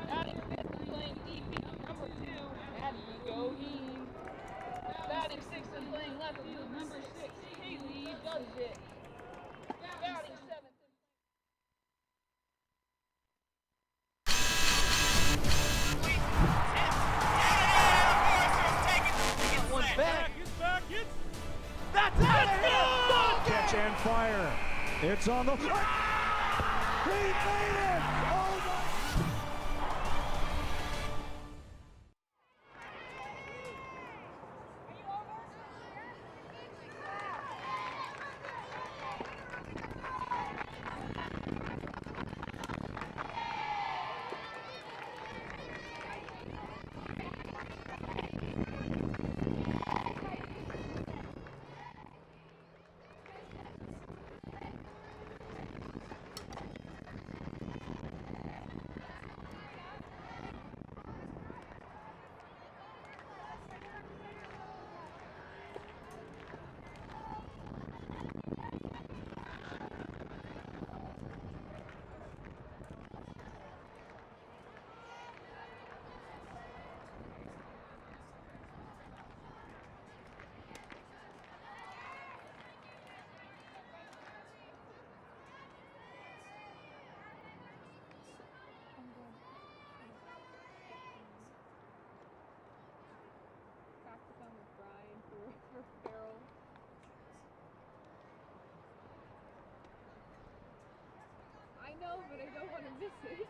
Batting fifth and playing DP, number 2, Maddie Goheen. Batting sixth and playing left field, number 6, Haley does it. Batting seventh. That's out of here! Catch and fire. It's on the. He made it! Oh my! I know, but I don't want to miss it.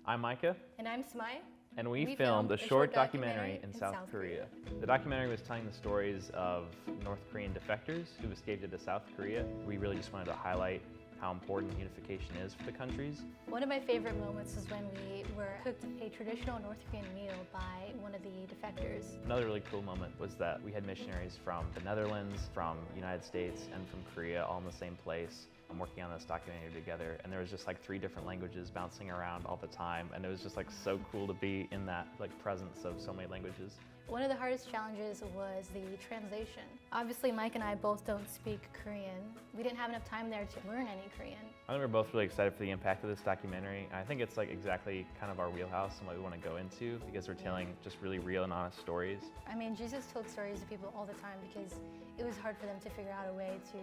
I'm Micah. And I'm Smai. And we filmed a short documentary in South Korea. The documentary was telling the stories of North Korean defectors who escaped into South Korea. We really just wanted to highlight how important unification is for the countries. One of my favorite moments was when we were cooked a traditional North Korean meal by one of the defectors. Another really cool moment was that we had missionaries from the Netherlands, from the United States, and from Korea all in the same place. I'm working on this documentary together, and there was just like 3 different languages bouncing around all the time, and it was just like so cool to be in that like presence of so many languages. One of the hardest challenges was the translation. Obviously, Mike and I both don't speak Korean. We didn't have enough time there to learn any Korean. I think we're both really excited for the impact of this documentary. I think it's like exactly kind of our wheelhouse and what we want to go into, because we're telling just really real and honest stories. I mean, Jesus told stories to people all the time because it was hard for them to figure out a way to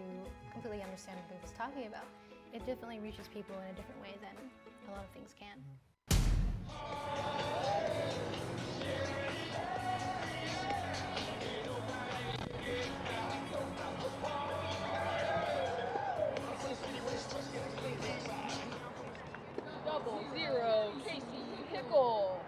completely understand what he was talking about. It definitely reaches people in a different way than a lot of things can. 0, Casey Pickle.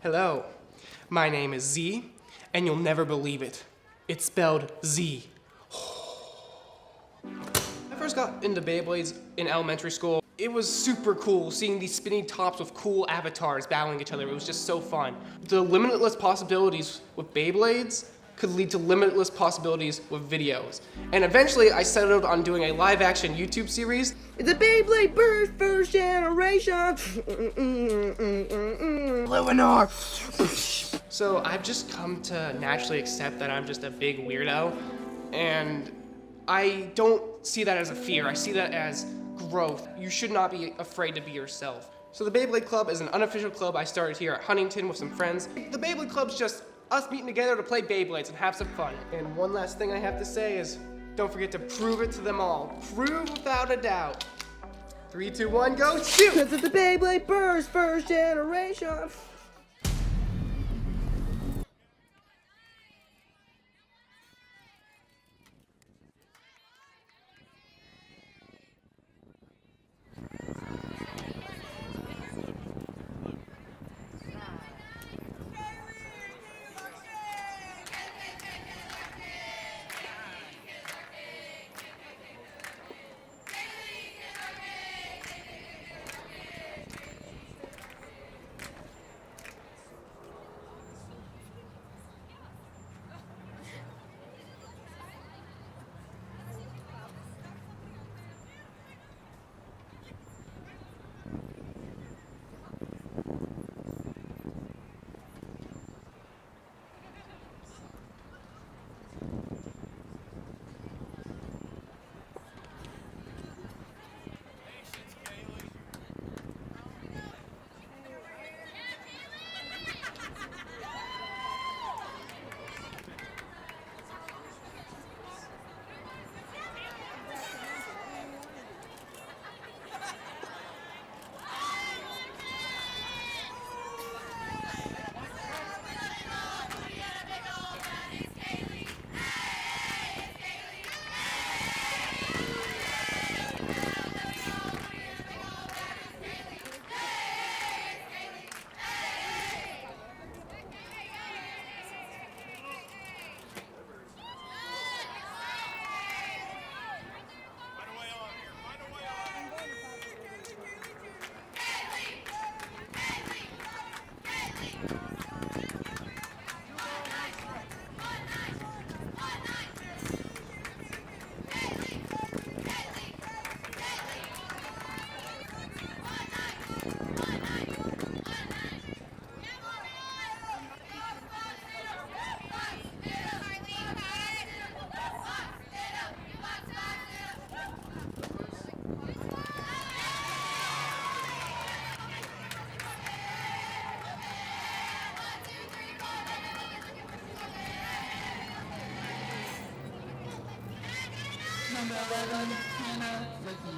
Hello, my name is Z, and you'll never believe it. It's spelled Z. I first got into Beyblades in elementary school. It was super cool seeing these spinning tops with cool avatars battling each other. It was just so fun. The limitless possibilities with Beyblades could lead to limitless possibilities with videos. And eventually I settled on doing a live action YouTube series. The Beyblade Burst First Generation! Luminar! So I've just come to naturally accept that I'm just a big weirdo, and I don't see that as a fear, I see that as growth. You should not be afraid to be yourself. So the Beyblade Club is an unofficial club I started here at Huntington with some friends. The Beyblade Club's just us meeting together to play Beyblades and have some fun. And one last thing I have to say is, don't forget to prove it to them all. Prove without a doubt. 3, 2, 1, go shoot! Cause it's the Beyblade Burst First Generation. number 11, Hannah Ricky.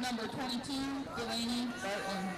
Number 22, Delaney Barton.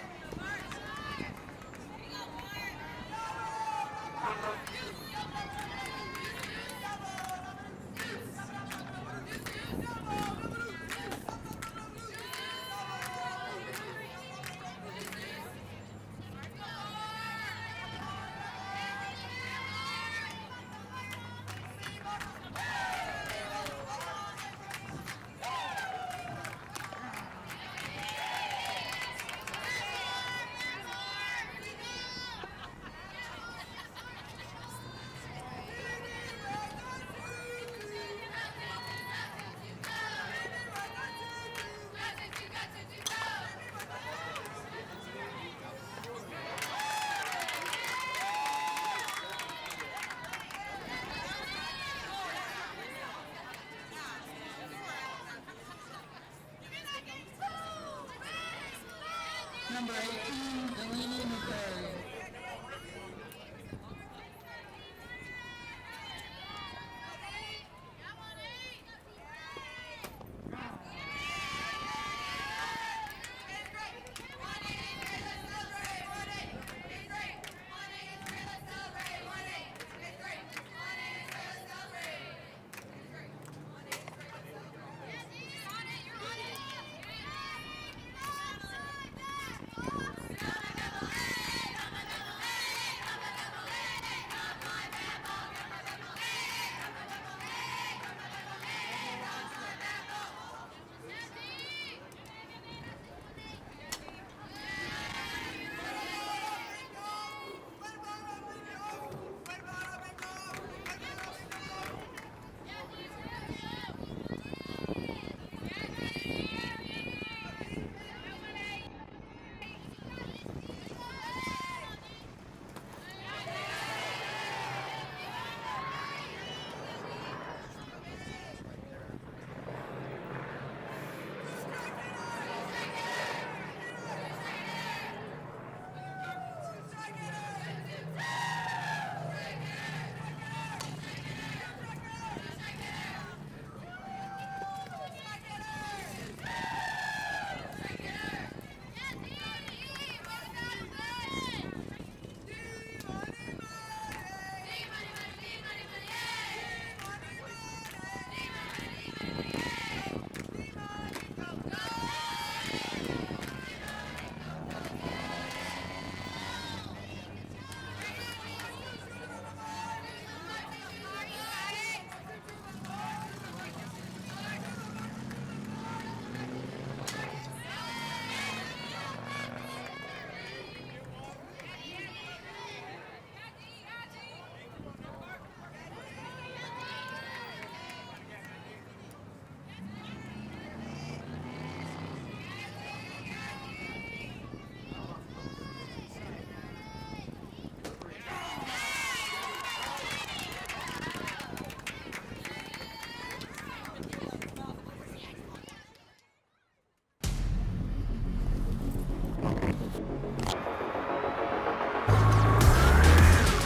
Number 18, Delaney McCurry.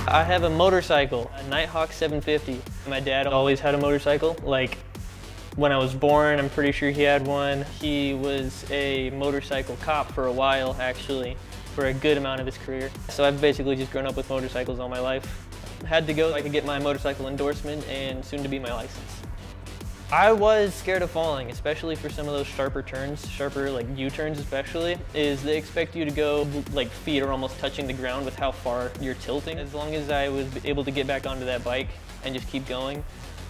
I have a motorcycle, a Nighthawk 750. My dad always had a motorcycle. Like, when I was born, I'm pretty sure he had one. He was a motorcycle cop for a while, actually, for a good amount of his career. So I've basically just grown up with motorcycles all my life. Had to go so I could get my motorcycle endorsement and soon to be my license. I was scared of falling, especially for some of those sharper turns, sharper like U-turns especially, is they expect you to go like feet are almost touching the ground with how far you're tilting. As long as I was able to get back onto that bike and just keep going,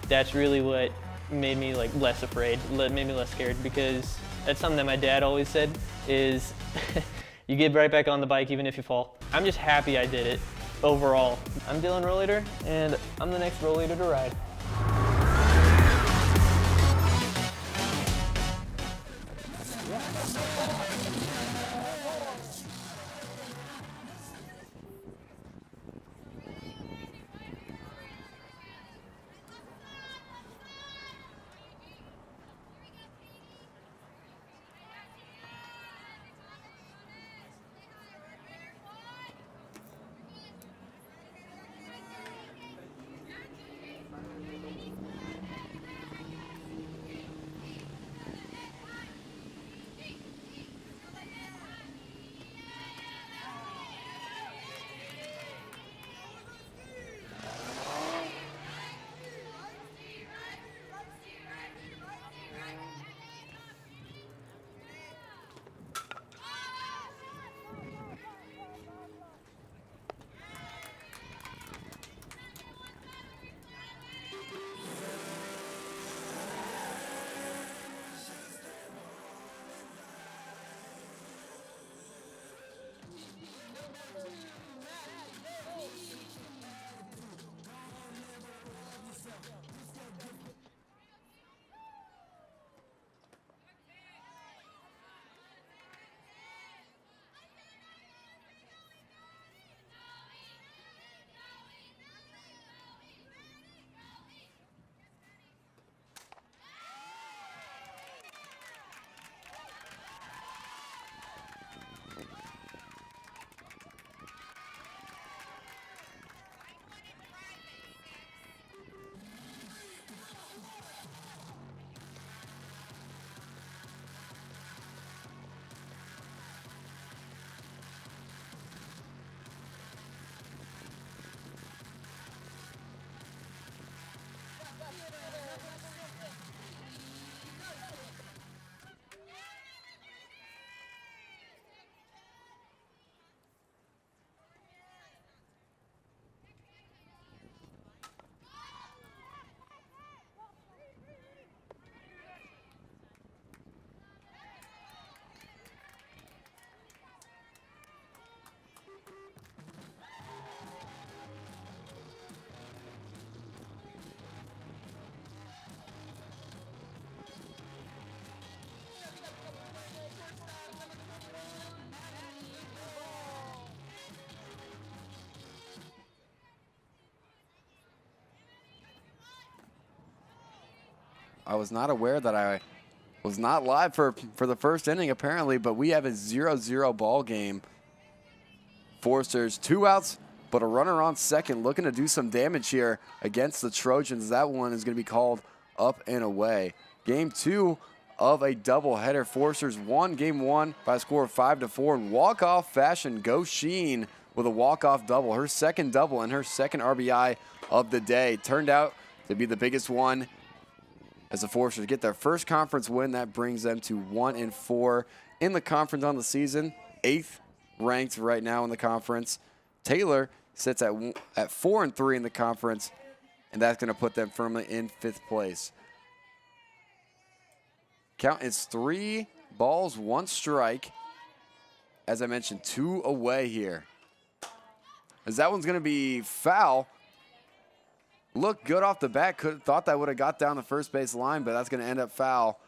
that's really what made me like less afraid, made me less scared, because that's something that my dad always said is you get right back on the bike even if you fall. I'm just happy I did it overall. I'm Dylan Rollator, and I'm the next Rollator to ride. I was not aware that I was not live for the first inning, apparently, but we have a 0-0 ball game. Forsters, 2 outs, but a runner on second, looking to do some damage here against the Trojans. That one is going to be called up and away. Game 2 of a doubleheader. Forsters won game 1 by a score of 5-4 in walk-off fashion. Go Sheen with a walk-off double, her second double and her second RBI of the day. Turned out to be the biggest one as the Forsters get their first conference win. That brings them to 1-4 in the conference on the season, 8th ranked right now in the conference. Taylor sits at 4-3 in the conference, and that's going to put them firmly in 5th place. Count is 3 balls, 1 strike. As I mentioned, 2 away here. As that one's going to be foul. Looked good off the bat. Thought that would have got down the first base line, but that's going to end up foul.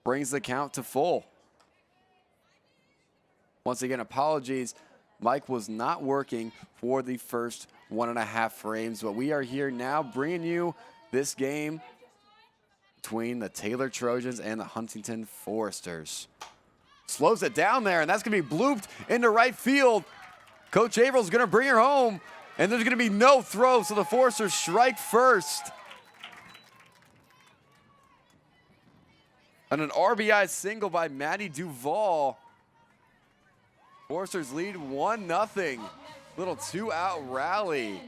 Brings the count to full. Once again, apologies. Mike was not working for the first 1.5 frames, but we are here now bringing you this game between the Taylor Trojans and the Huntington Foresters. Slows it down there, and that's going to be blooped into right field. Coach Avrill's going to bring her home, and there's going to be no throw, so the Foresters strike first. And an RBI single by Maddie Duvall. Foresters lead 1-0. Little 2-out rally.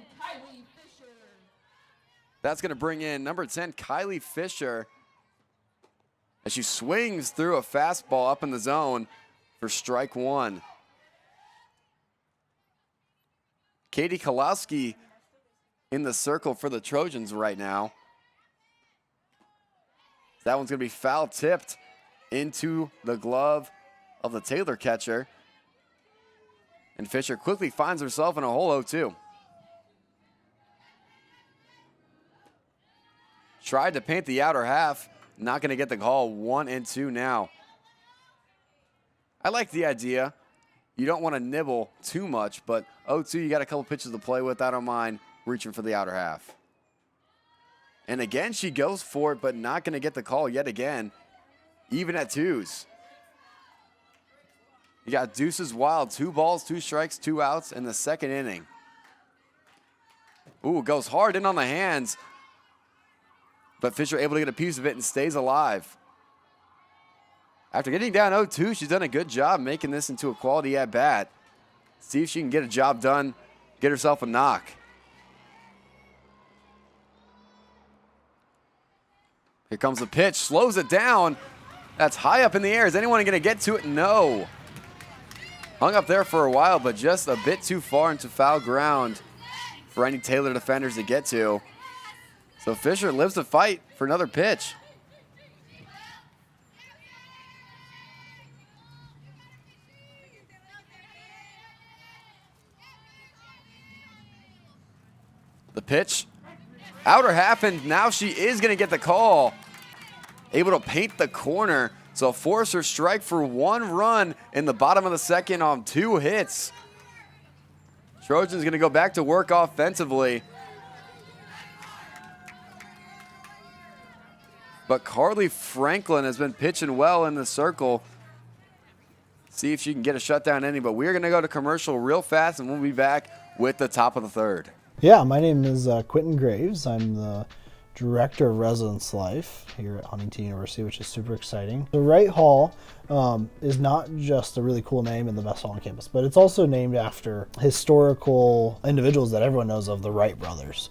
That's going to bring in number 10, Kylie Fisher, as she swings through a fastball up in the zone for strike 1. Katie Kolowski in the circle for the Trojans right now. That one's going to be foul tipped into the glove of the Taylor catcher. And Fisher quickly finds herself in a hole 0-2. Tried to paint the outer half. Not going to get the call. 1-2 now. I like the idea. You don't want to nibble too much, but 0-2, you got a couple pitches to play with. I don't mind reaching for the outer half. And again, she goes for it, but not going to get the call yet again. Even at 2s. You got deuces wild. 2 balls, 2 strikes, 2 outs in the second inning. Ooh, goes hard in on the hands. But Fisher able to get a piece of it and stays alive. After getting down 0-2, she's done a good job making this into a quality at-bat. See if she can get a job done, get herself a knock. Here comes the pitch, slows it down. That's high up in the air. Is anyone going to get to it? No. Hung up there for a while, but just a bit too far into foul ground for any Taylor defenders to get to. So Fisher lives to fight for another pitch. The pitch, outer half, and now she is going to get the call. Able to paint the corner. So force her strike for 1 run in the bottom of the second on 2 hits. Trojans going to go back to work offensively. But Carly Franklin has been pitching well in the circle. See if she can get a shutdown inning. But we're going to go to commercial real fast, and we'll be back with the top of the third. Yeah, my name is Quentin Graves. I'm the Director of Residence Life here at Huntington University, which is super exciting. The Wright Hall is not just a really cool name and the best hall on campus, but it's also named after historical individuals that everyone knows of, the Wright brothers.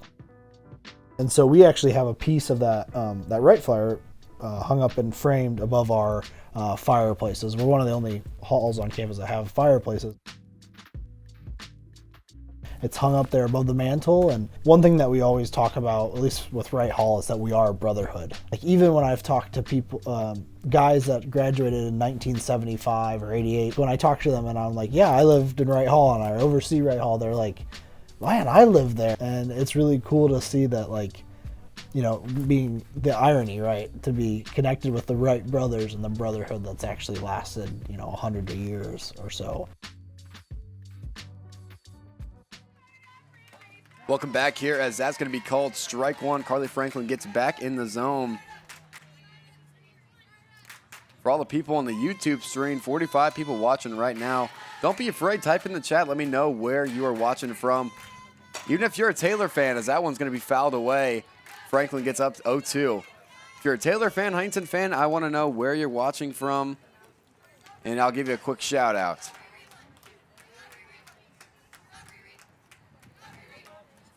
And so we actually have a piece of that Wright flyer hung up and framed above our fireplaces. We're one of the only halls on campus that have fireplaces. It's hung up there above the mantle, and one thing that we always talk about, at least with Wright Hall, is that we are a brotherhood. Like, even when I've talked to people, guys that graduated in 1975 or 88, when I talk to them and I'm like, yeah, I lived in Wright Hall and I oversee Wright Hall, they're like, man, I lived there. And it's really cool to see that, like, you know, being the irony, right, to be connected with the Wright brothers and the brotherhood that's actually lasted, 100 years or so. Welcome back here, as that's going to be called strike 1. Carly Franklin gets back in the zone. For all the people on the YouTube stream, 45 people watching right now. Don't be afraid, type in the chat, let me know where you are watching from. Even if you're a Taylor fan, as that one's going to be fouled away. Franklin gets up to 0-2. If you're a Taylor fan, Huntington fan, I want to know where you're watching from, and I'll give you a quick shout out.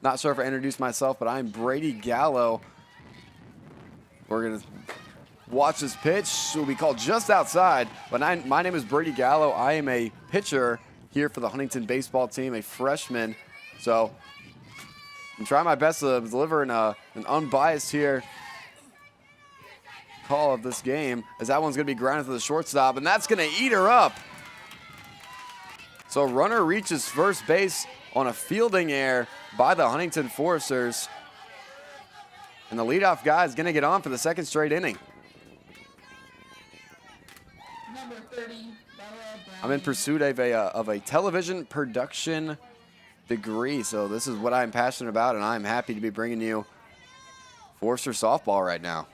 Not sure if I introduced myself, but I'm Brady Gallo. We're going to watch this pitch. It will be called just outside. But my name is Brady Gallo. I am a pitcher here for the Huntington baseball team, a freshman. So I'm trying my best to deliver an unbiased here call of this game, as that one's going to be grounded to the shortstop, and that's going to eat her up. So runner reaches first base on a fielding error by the Huntington Foresters. And the leadoff guy is going to get on for the second straight inning. Number 30, I'm in pursuit of a television production degree, so this is what I'm passionate about, and I'm happy to be bringing you Forester softball right now.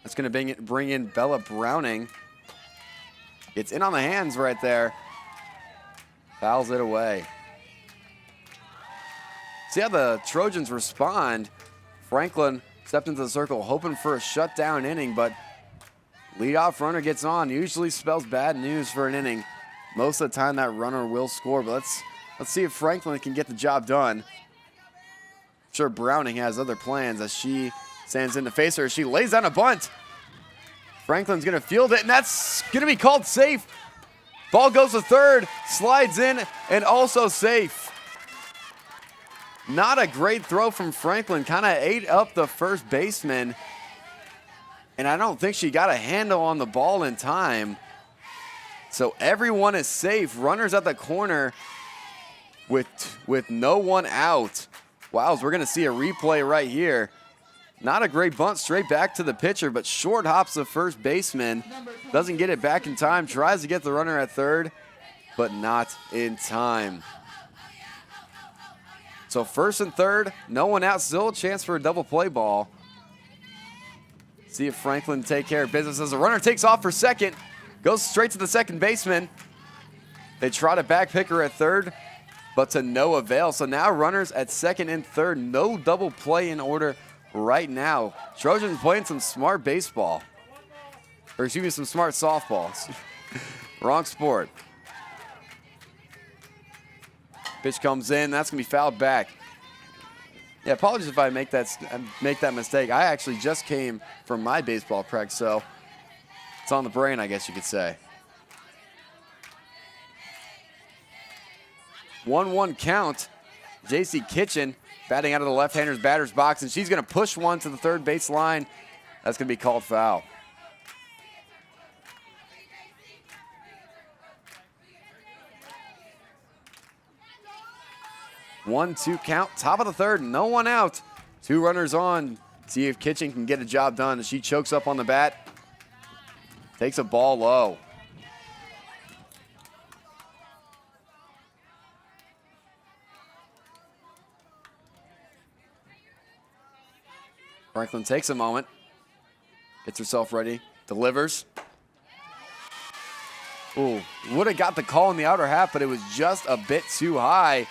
That's going to bring in Bella Browning. It's in on the hands right there. Fouls it away. See how the Trojans respond. Franklin stepped into the circle hoping for a shutdown inning, but leadoff runner gets on. Usually spells bad news for an inning. Most of the time that runner will score, but let's see if Franklin can get the job done. I'm sure Browning has other plans as she stands in to face her. She lays down a bunt. Franklin's going to field it, and that's going to be called safe. Ball goes to third, slides in, and also safe. Not a great throw from Franklin. Kind of ate up the first baseman. And I don't think she got a handle on the ball in time So everyone is safe. Runners at the corner with no one out. Wow, we're going to see a replay right here. Not a great bunt straight back to the pitcher, but short hops the first baseman. Doesn't get it back in time. Tries to get the runner at third, but not in time. So first and third, no one out. Still a chance for a double play ball. See if Franklin take care of business as the runner takes off for second. Goes straight to the second baseman. They try to back picker at third, but to no avail. So now runners at second and third. No double play in order right now. Trojans playing some smart baseball. Or excuse me, some smart softballs. Wrong sport. Pitch comes in. That's going to be fouled back. Yeah, apologies if I make that mistake. I actually just came from my baseball practice, so it's on the brain, I guess you could say. 1-1 count. J.C. Kitchen batting out of the left-hander's batter's box, and she's going to push one to the third base line. That's going to be called foul. One-two count, top of the third, no one out. Two runners on. See if Kitchen can get a job done as she chokes up on the bat. Takes a ball low. Franklin takes a moment, gets herself ready, delivers. Ooh, would have got the call in the outer half, but it was just a bit too high.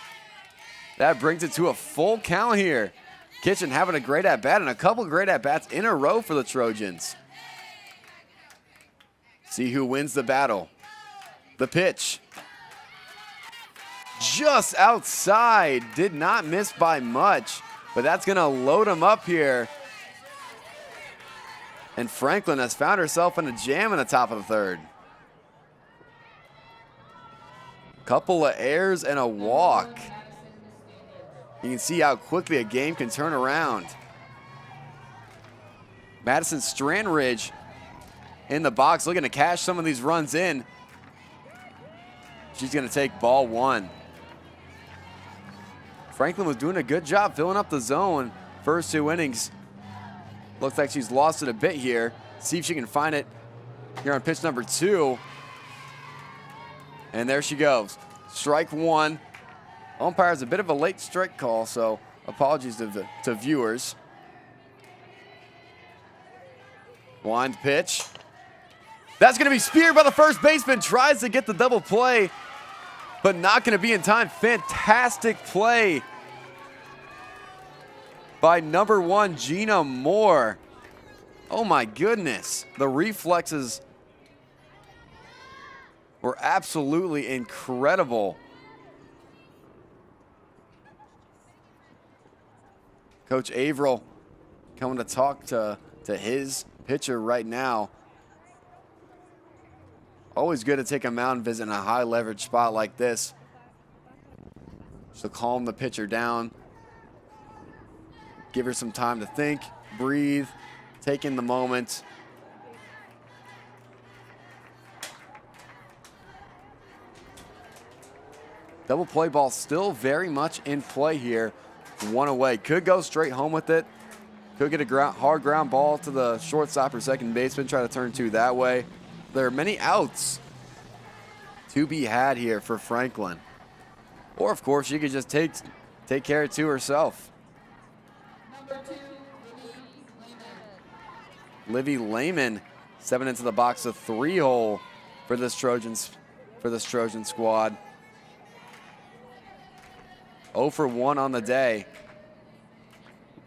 That brings it to a full count here. Kitchen having a great at-bat and a couple great at-bats in a row for the Trojans. See who wins the battle. The pitch. Just outside. Did not miss by much, but that's going to load him up here. And Franklin has found herself in a jam in the top of the third. Couple of errors and a walk. You can see how quickly a game can turn around. Madison Strandridge in the box looking to cash some of these runs in. She's going to take ball one. Franklin was doing a good job filling up the zone first two innings. Looks like she's lost it a bit here. See if she can find it here on pitch number two. And there she goes. Strike one. Umpire's a bit of a late strike call, so apologies to viewers. Wind pitch. That's going to be speared by the first baseman. Tries to get the double play, but not going to be in time. Fantastic play by number one, Gina Moore. Oh my goodness. The reflexes were absolutely incredible. Coach Averill coming to talk to his pitcher right now. Always good to take a mound visit in a high leverage spot like this. So calm the pitcher down. Give her some time to think, breathe, take in the moment. Double play ball still very much in play here. One away. Could go straight home with it. Could get a hard ground ball to the shortstop or second baseman. Try to turn two that way. There are many outs to be had here for Franklin. Or, of course, she could just take care of two herself. Livy Lehman stepping into the box, a 3-hole for this Trojan squad. 0 for 1 on the day.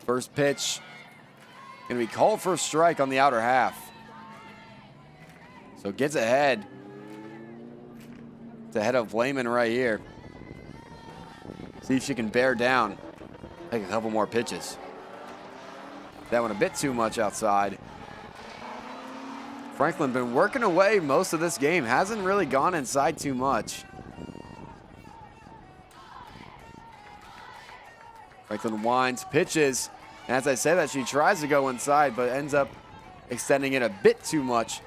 First pitch going to be called for a strike on the outer half. So gets ahead. It's ahead of Lehman right here. See if she can bear down. Take a couple more pitches. That one a bit too much outside. Franklin been working away most of this game. Hasn't really gone inside too much. Franklin winds, pitches. And as I say that, she tries to go inside, but ends up extending it a bit too much.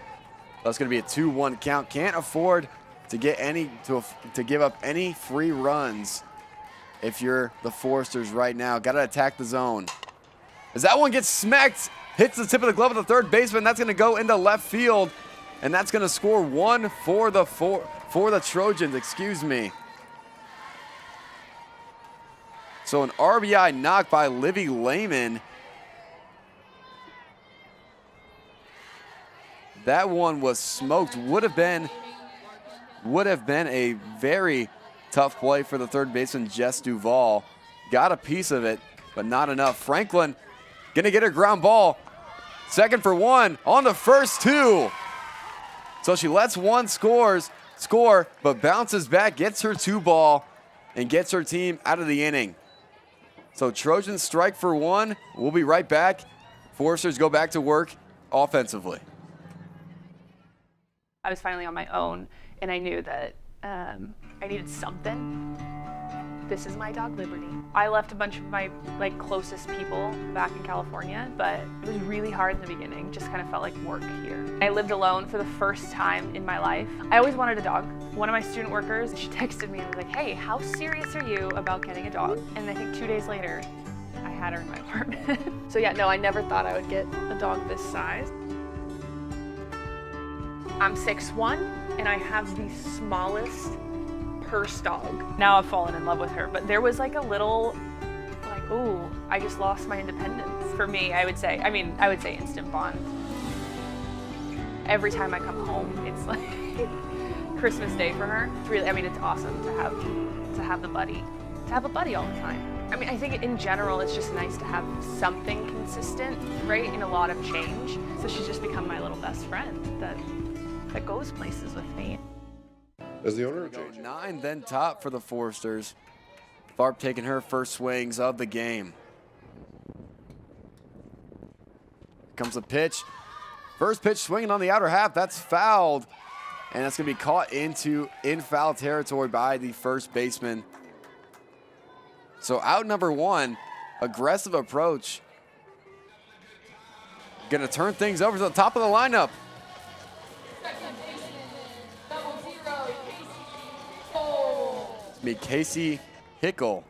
That's going to be a 2-1 count. Can't afford to give up any free runs if you're the Foresters right now. Got to attack the zone. As that one gets smacked, hits the tip of the glove of the third baseman. That's going to go into left field, and that's going to score one for the Trojans. Excuse me. So an RBI knock by Livy Lehman. That one was smoked. Would have been a very tough play for the third baseman, Jess Duvall. Got a piece of it, but not enough. Franklin gonna get a ground ball. Second for one on the first two. So she lets one score, but bounces back, gets her 2 ball, and gets her team out of the inning. So Trojans strike for one. We'll be right back. Foresters go back to work offensively. I was finally on my own, and I knew that I needed something. This is my dog, Liberty. I left a bunch of my closest people back in California, but it was really hard in the beginning. Just kind of felt like work here. I lived alone for the first time in my life. I always wanted a dog. One of my student workers, she texted me and was like, "Hey, how serious are you about getting a dog?" And I think 2 days later, I had her in my apartment. So yeah, no, I never thought I would get a dog this size. I'm 6'1", and I have the smallest purse dog. Now I've fallen in love with her, but there was like a little, ooh, I just lost my independence. For me, I would say instant bond. Every time I come home, it's like Christmas Day for her. It's really, it's awesome to have a buddy all the time. I think in general, it's just nice to have something consistent, right, in a lot of change. So she's just become my little best friend that goes places with me. As the owner of JJ. 9 then top for the Foresters. Tharp taking her first swings of the game. Comes the pitch. First pitch swinging on the outer half. That's fouled. And that's going to be caught in foul territory by the first baseman. So out number 1, aggressive approach. Going to turn things over to the top of the lineup. Casey Hickle.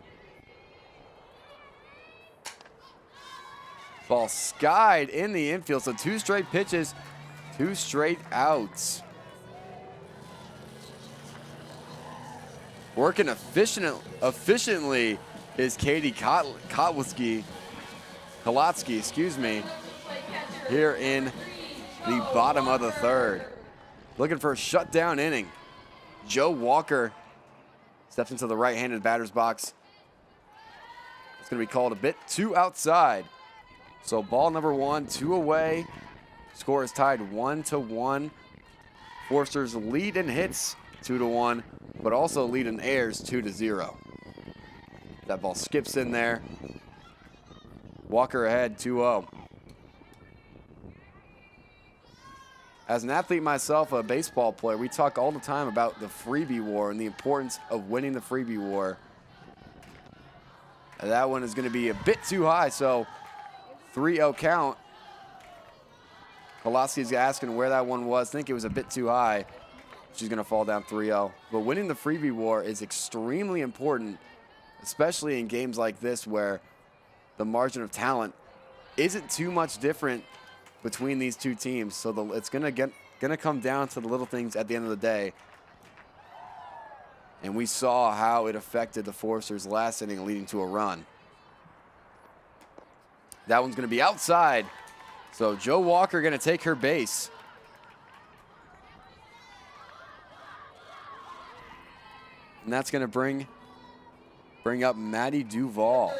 Ball skied in the infield, so 2 straight pitches, 2 straight outs. Working efficiently is Katie Kolotsky, here in the bottom of the third. Looking for a shutdown inning. Joe Walker steps into the right-handed batter's box. It's going to be called a bit too outside. So ball number 1, 2 away. Score is tied 1-1. Foresters lead in hits 2-1, but also lead in errors 2-0. That ball skips in there. Walker ahead 2-0. As an athlete myself, a baseball player, we talk all the time about the freebie war and the importance of winning the freebie war. And that one is going to be a bit too high, so 3-0 count. Kolotsky's asking where that one was. I think it was a bit too high. She's going to fall down 3-0. But winning the freebie war is extremely important, especially in games like this where the margin of talent isn't too much different between these two teams. So it's going to come down to the little things at the end of the day. And we saw how it affected the Foresters last inning, leading to a run. That one's going to be outside. So Joe Walker going to take her base. And that's going to bring up Maddie Duvall.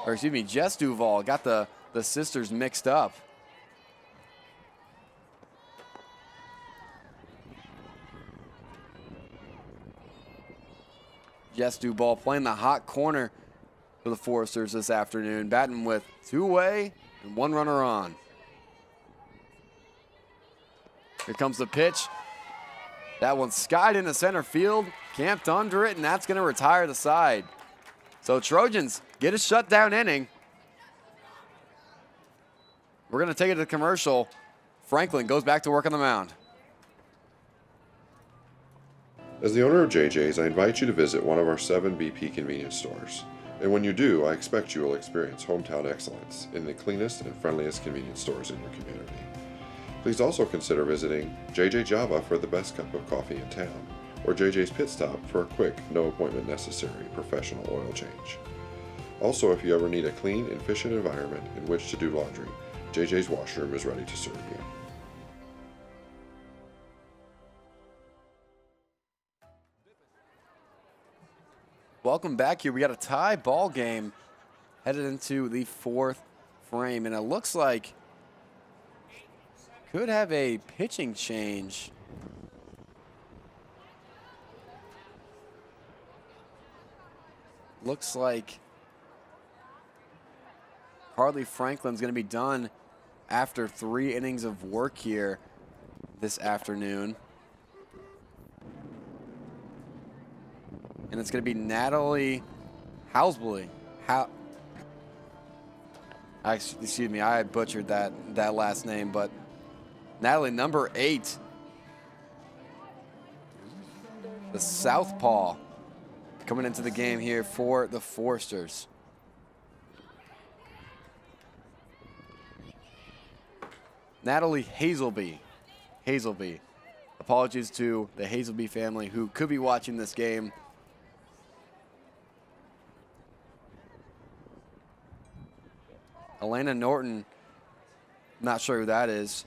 Or excuse me, Jess Duvall. Got the sisters mixed up. Jess Duvall playing the hot corner for the Foresters this afternoon, batting with 2 away and 1 runner on. Here comes the pitch. That one skied into center field, camped under it, and that's going to retire the side. So Trojans get a shutdown inning. We're going to take it to the commercial. Franklin goes back to work on the mound. As the owner of JJ's, I invite you to visit one of our 7 BP convenience stores. And when you do, I expect you will experience hometown excellence in the cleanest and friendliest convenience stores in your community. Please also consider visiting JJ Java for the best cup of coffee in town, or JJ's Pit Stop for a quick, no appointment necessary professional oil change. Also, if you ever need a clean, efficient environment in which to do laundry, JJ's Washroom is ready to serve you. Welcome back here. We got a tie ball game headed into the 4th frame, and it looks like could have a pitching change. Looks like Harley Franklin's going to be done after 3 innings of work here this afternoon. And it's going to be Natalie Housbley. Excuse me, I butchered that last name, but Natalie, number 8. The southpaw coming into the game here for the Forsters. Natalie Hazelby. Apologies to the Hazelby family who could be watching this game. Elena Norton, not sure who that is,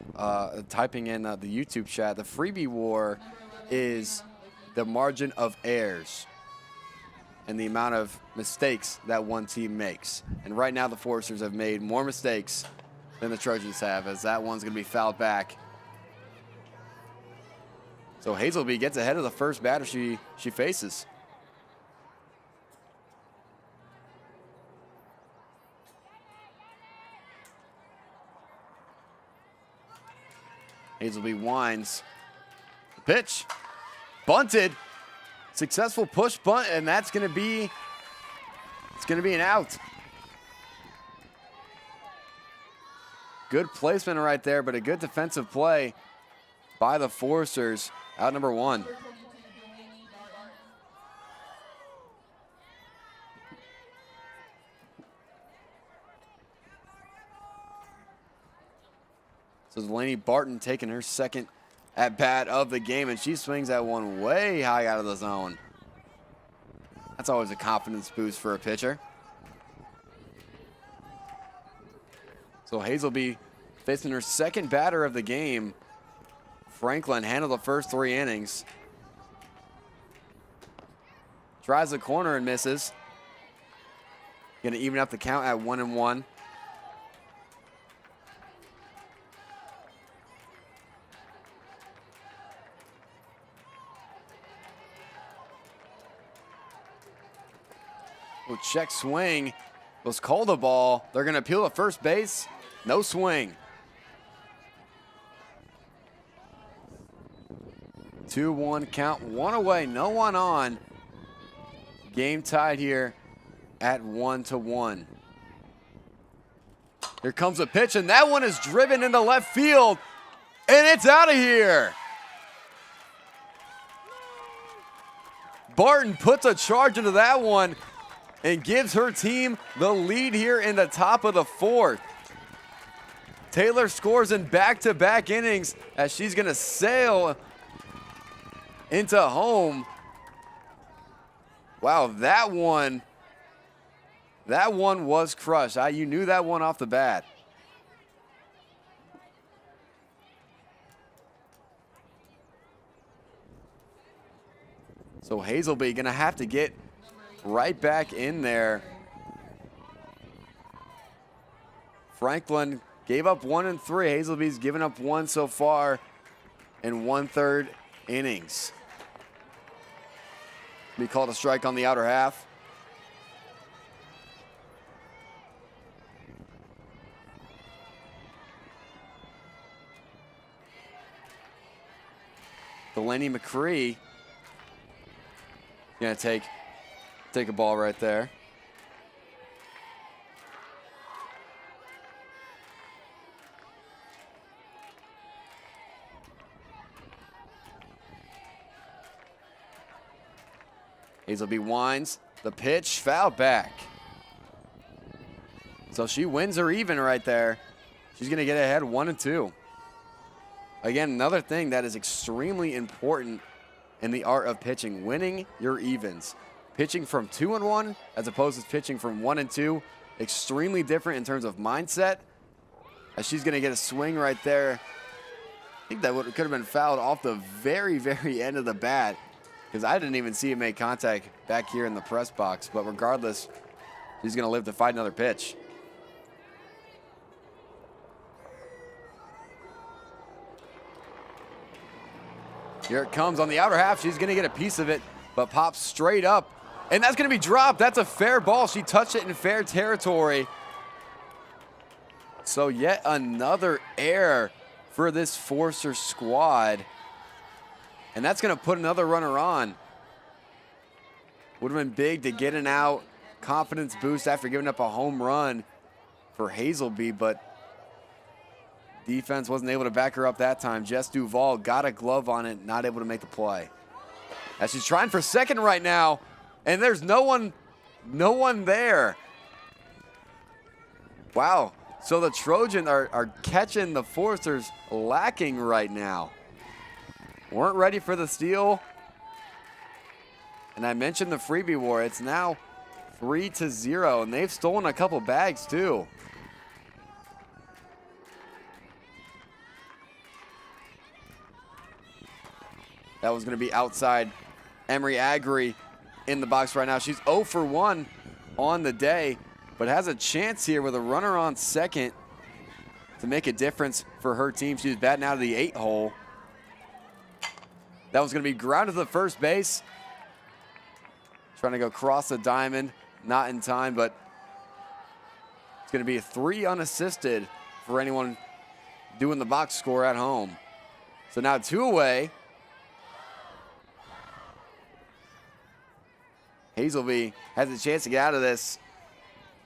typing in the YouTube chat. The freebie war is the margin of errors and the amount of mistakes that one team makes. And right now the Foresters have made more mistakes than the Trojans have, as that one's going to be fouled back. So Hazelby gets ahead of the first batter she faces. Hazelby winds. The pitch. Bunted. Successful push bunt, and that's going to be, an out. Good placement right there, but a good defensive play by the Foresters. Out number 1. So Delaney Barton taking her second at bat of the game, and she swings that one way high out of the zone. That's always a confidence boost for a pitcher. So Hazelby facing her second batter of the game. Franklin handled the first 3 innings. Tries the corner and misses. Gonna even up the count at 1-1. Check swing was called a ball. They're going to appeal to first base. No swing. 2-1 count. 1 away. No one on. Game tied here at 1-1. Here comes a pitch, and that one is driven into left field, and it's out of here. Barton puts a charge into that one and gives her team the lead here in the top of the 4th. Taylor scores in back-to-back innings as she's going to sail into home. Wow, that one was crushed. You knew that one off the bat. So Hazelby going to have to get right back in there. Franklin gave up 1 and 3. Hazelby's given up 1 so far in 1/3 innings. Be called a strike on the outer half. Delaney McCree gonna take a ball right there. Hazelby winds. The pitch, foul back. So she wins her even right there. She's going to get ahead 1-2. Again, another thing that is extremely important in the art of pitching, winning your evens. Pitching from 2-1 as opposed to pitching from 1-2, extremely different in terms of mindset. As she's going to get a swing right there. I think that could have been fouled off the very, very end of the bat, because I didn't even see it make contact back here in the press box. But regardless, she's going to live to fight another pitch. Here it comes on the outer half. She's going to get a piece of it, but pops straight up. And that's going to be dropped. That's a fair ball. She touched it in fair territory. So yet another error for this Forster squad. And that's going to put another runner on. Would have been big to get an out. Confidence boost after giving up a home run for Hazelby, but defense wasn't able to back her up that time. Jess Duvall got a glove on it, not able to make the play. As she's trying for second right now, and there's no one there. Wow. So the Trojans are catching the Forsters lacking right now. Weren't ready for the steal. And I mentioned the freebie war. It's now 3-0, and they've stolen a couple bags too. That was going to be outside. Emery Agri in the box right now. She's 0 for 1 on the day, but has a chance here with a runner on second to make a difference for her team. She's batting out of the 8 hole. That was going to be grounded to the first base. Trying to go cross the diamond. Not in time, but it's going to be a 3 unassisted for anyone doing the box score at home. So now 2 away. Hazelby has a chance to get out of this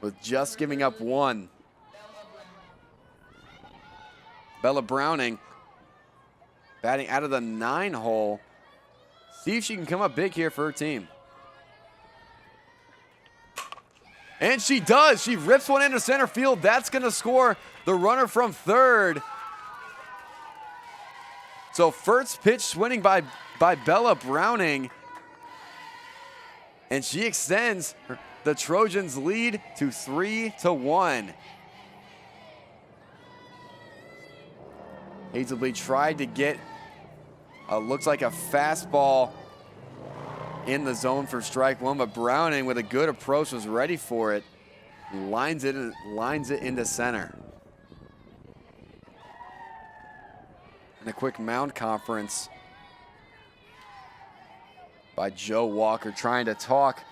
with just giving up 1. Bella Browning batting out of the 9 hole. See if she can come up big here for her team. And she does. She rips one into center field. That's going to score the runner from third. So first pitch swinging by Bella Browning. And she extends the Trojans' lead to 3-1. Hazelby tried to get, looks like a fastball in the zone for strike 1, but Browning with a good approach was ready for it. Lines it into center. And a quick mound conference by Joe Walker, trying to talk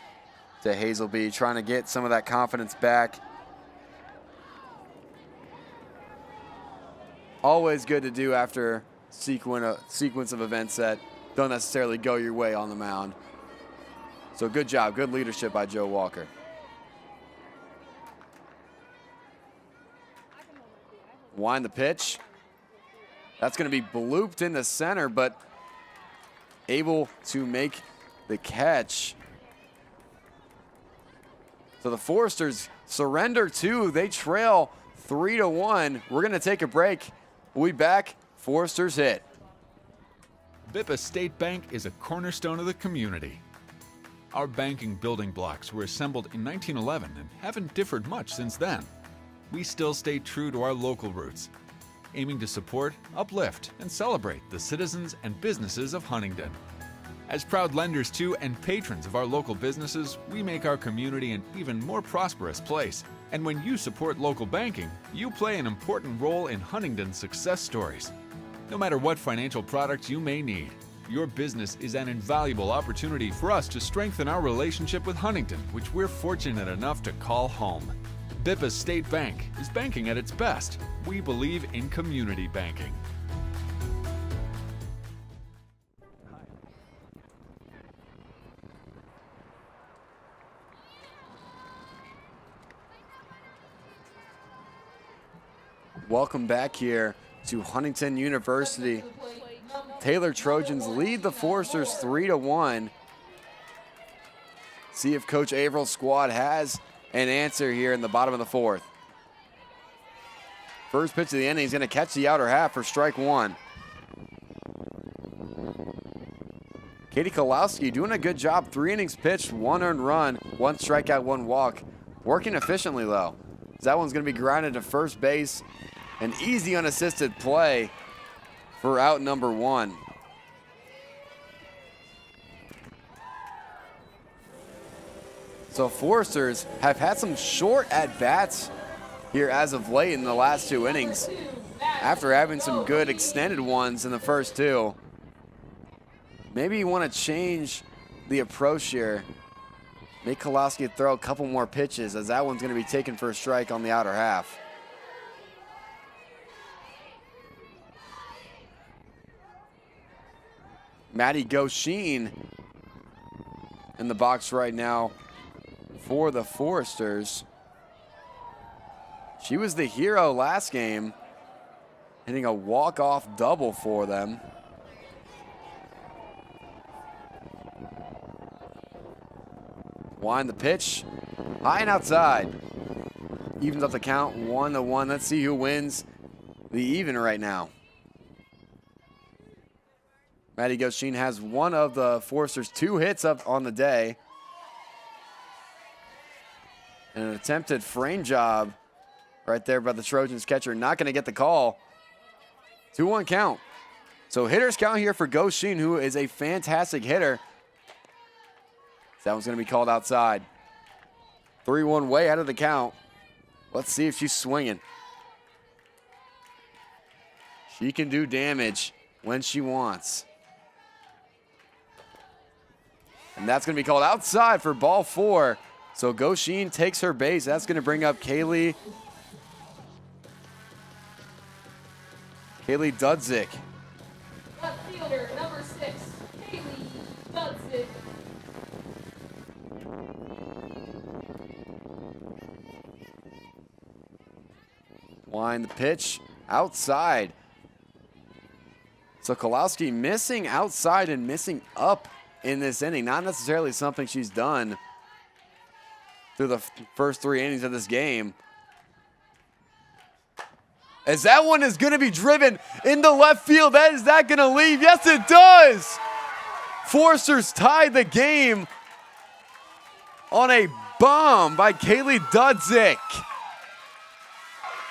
to Hazelby, trying to get some of that confidence back. Always good to do after a sequence of events that don't necessarily go your way on the mound. So good job, good leadership by Joe Walker. Wind the pitch. That's going to be blooped into center, but able to make the catch. So the Foresters surrender 2. They trail 3-1. We're going to take a break. We'll be back. Foresters hit. Bippa State Bank is a cornerstone of the community. Our banking building blocks were assembled in 1911 and haven't differed much since then. We still stay true to our local roots, aiming to support, uplift, and celebrate the citizens and businesses of Huntington. As proud lenders to and patrons of our local businesses, we make our community an even more prosperous place. And when you support local banking, you play an important role in Huntington's success stories. No matter what financial products you may need, your business is an invaluable opportunity for us to strengthen our relationship with Huntington, which we're fortunate enough to call home. Bippa State Bank is banking at its best. We believe in community banking. Welcome back here to Huntington University. Taylor Trojans lead the Foresters 3-1. See if Coach Averill's squad has an answer here in the bottom of the fourth. First pitch of the inning, he's going to catch the outer half for strike one. Katie Kolowski doing a good job. 3 innings pitched, 1 earned run, 1 strikeout, 1 walk. Working efficiently though. That one's going to be grounded to first base. An easy unassisted play for out number 1. So Foresters have had some short at-bats here as of late in the last 2 innings after having some good extended ones in the first 2. Maybe you want to change the approach here. Make Kolowski throw a couple more pitches, as that one's going to be taken for a strike on the outer half. Maddie Goshin in the box right now for the Foresters. She was the hero last game, hitting a walk-off double for them. Wind the pitch, high and outside. Evens up the count, 1-1. Let's see who wins the even right now. Maddie Goshin has one of the Foresters' 2 hits up on the day. And an attempted frame job right there by the Trojans catcher. Not going to get the call. 2-1 count. So hitters count here for Goshin, who is a fantastic hitter. That one's going to be called outside. 3-1 way out of the count. Let's see if she's swinging. She can do damage when she wants. And that's going to be called outside for ball 4. So Goshin takes her base. That's going to bring up Kaylee Dudzik. Left fielder, number 6, Kaylee Dudzik. Wind the pitch outside. So Kolowski missing outside and missing up in this inning. Not necessarily something she's done through the first 3 innings of this game. As that one is going to be driven into left field. Is that going to leave? Yes, it does. Foresters tied the game on a bomb by Kaylee Dudzik.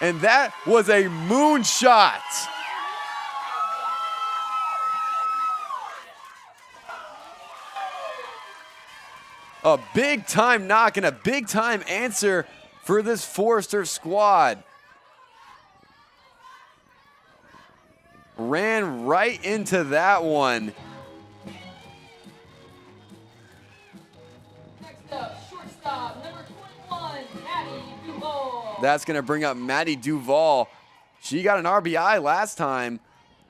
And that was a moonshot. A big time knock and a big time answer for this Forester squad. Ran right into that one. Next up, shortstop, number 21, Maddie Duval. That's going to bring up Maddie Duval. She got an RBI last time.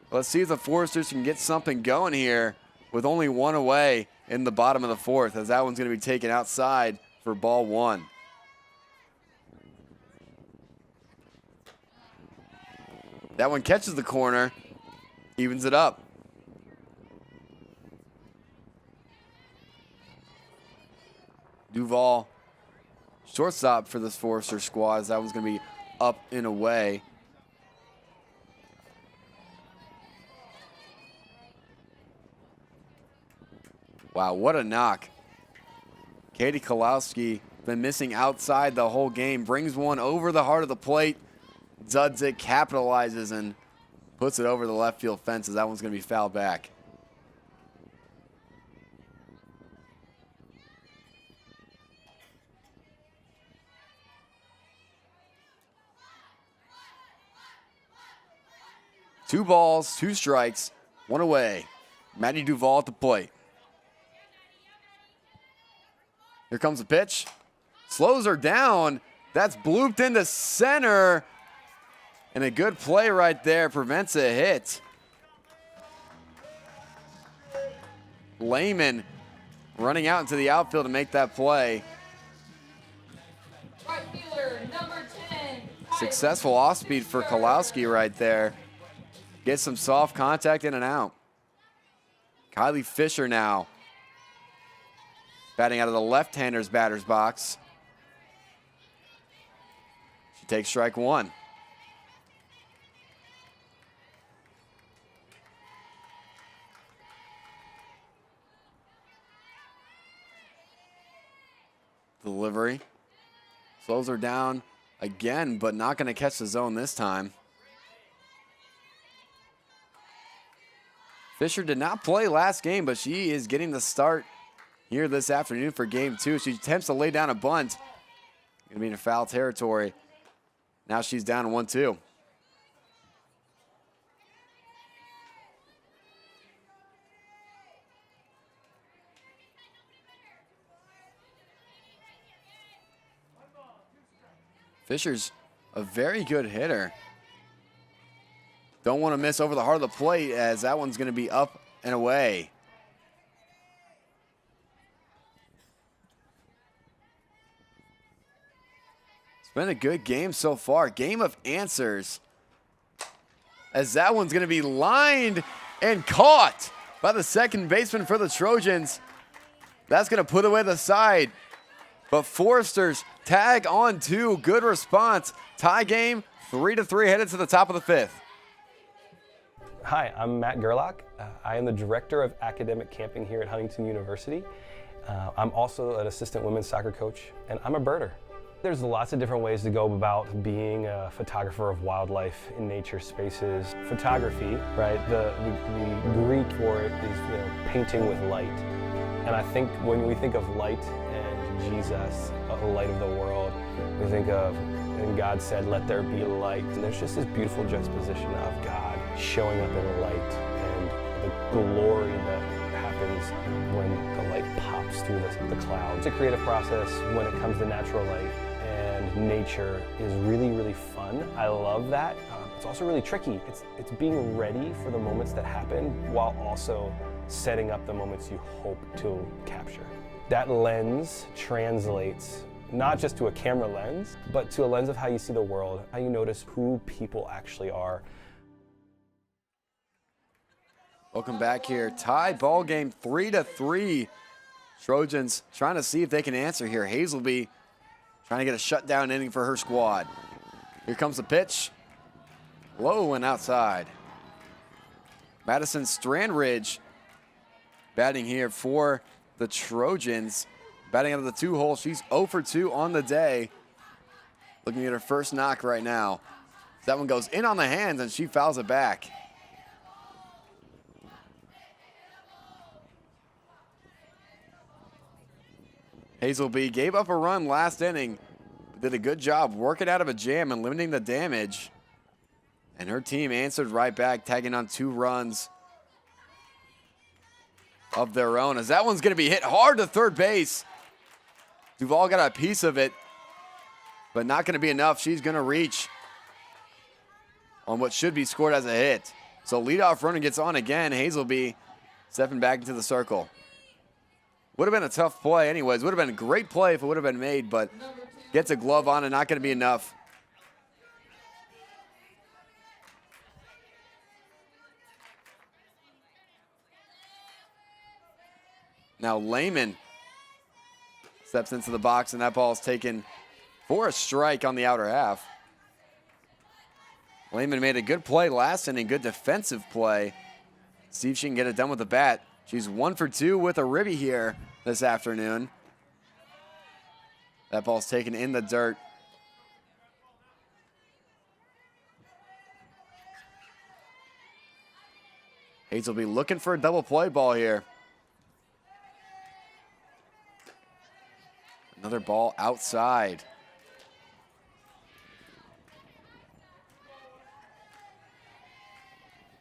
Let's see if the Foresters can get something going here with only 1 away in the bottom of the 4th, as that one's going to be taken outside for ball 1. That one catches the corner, evens it up. Duval, shortstop for this Forester squad, as that one's going to be up and away. Wow, what a knock. Katie Kolowski been missing outside the whole game. Brings one over the heart of the plate. Dudzik capitalizes and puts it over the left field fence, as that one's going to be fouled back. Two balls, 2 strikes, 1 away. Maddie Duval at the plate. Here comes the pitch. Slows her down. That's blooped into center. And a good play right there prevents a hit. Lehman running out into the outfield to make that play. Right fielder, number 10. Successful off speed for Kolowski right there. Gets some soft contact in and out. Kylie Fisher now. batting out of the left-hander's batter's box. She takes strike one. Delivery. Slows her down again, but not going to catch the zone this time. Fisher did not play last game, but she is getting the start here this afternoon for game two. She attempts to lay down a bunt. Gonna be in foul territory. Now she's down 1-2. Fisher's a very good hitter. Don't want to miss over the heart of the plate, as that one's going to be up and away. It's been a good game so far. Game of answers. As that one's going to be lined and caught by the second baseman for the Trojans. That's going to put away the side. But Foresters tag on two. Good response. Tie game, 3-3, headed to the top of the fifth. Hi, I'm Matt Gerlach. I am the Director of Academic Camping here at Huntington University. I'm also an assistant women's soccer coach, and I'm a birder. There's lots of different ways to go about being a photographer of wildlife in nature spaces. Photography, right, the Greek for it is painting with light. And I think when we think of light and Jesus, the light of the world, we think of, and God said, let there be light. And there's just this beautiful juxtaposition of God showing up in light and the glory that happens when the light pops through the clouds. It's a creative process when it comes to natural light, and nature is really, really fun. I love that. It's also really tricky. It's being ready for the moments that happen while also setting up the moments you hope to capture. That lens translates not just to a camera lens, but to a lens of how you see the world, how you notice who people actually are. Welcome back here. Tie ball game, 3-3. Trojans trying to see if they can answer here. Hazelby trying to get a shutdown inning for her squad. Here comes the pitch. Low and outside. Madison Strandridge batting here for the Trojans. Batting out of the 2-hole. She's 0 for 2 on the day. Looking at her first knock right now. That one goes in on the hands and she fouls it back. Hazelby gave up a run last inning. Did a good job working out of a jam and limiting the damage. And her team answered right back, tagging on 2 runs of their own. As that one's going to be hit hard to third base. Duvall got a piece of it, but not going to be enough. She's going to reach on what should be scored as a hit. So leadoff runner gets on again. Hazelby stepping back into the circle. Would have been a tough play anyways. Would have been a great play if it would have been made, but gets a glove on and not going to be enough. Now Lehman steps into the box, and that ball is taken for a strike on the outer half. Lehman made a good play last inning, good defensive play. See if she can get it done with the bat. She's 1 for 2 with a ribby here this afternoon. That ball's taken in the dirt. Hayes will be looking for a double play ball here. Another ball outside.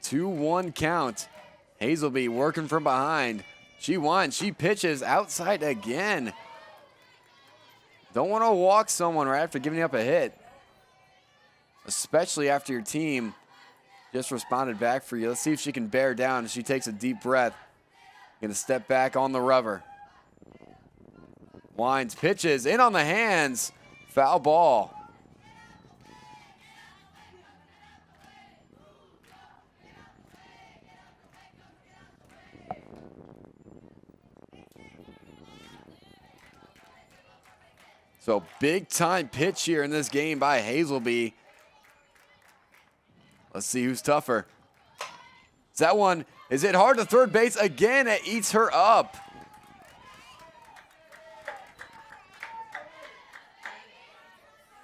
Two-one count. Hazelby working from behind. She wants, she pitches outside again. Don't want to walk someone right after giving up a hit, especially after your team just responded back for you. Let's see if she can bear down. She takes a deep breath. Gonna step back on the rubber. Winds, pitches, in on the hands. Foul ball. So big time pitch here in this game by Hazelby. Let's see who's tougher. That one is hit hard to third base again. It eats her up.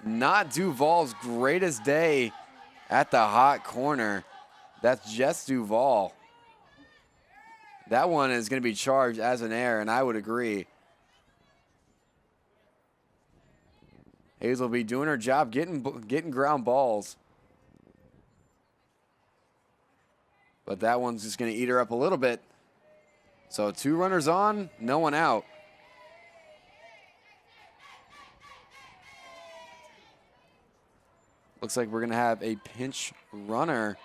Not Duvall's greatest day at the hot corner. That's Jess Duvall. That one is going to be charged as an error, and I would agree. Hazelby doing her job, getting ground balls. But that one's just going to eat her up a little bit. So 2 runners on, no one out. Looks like we're going to have a pinch runner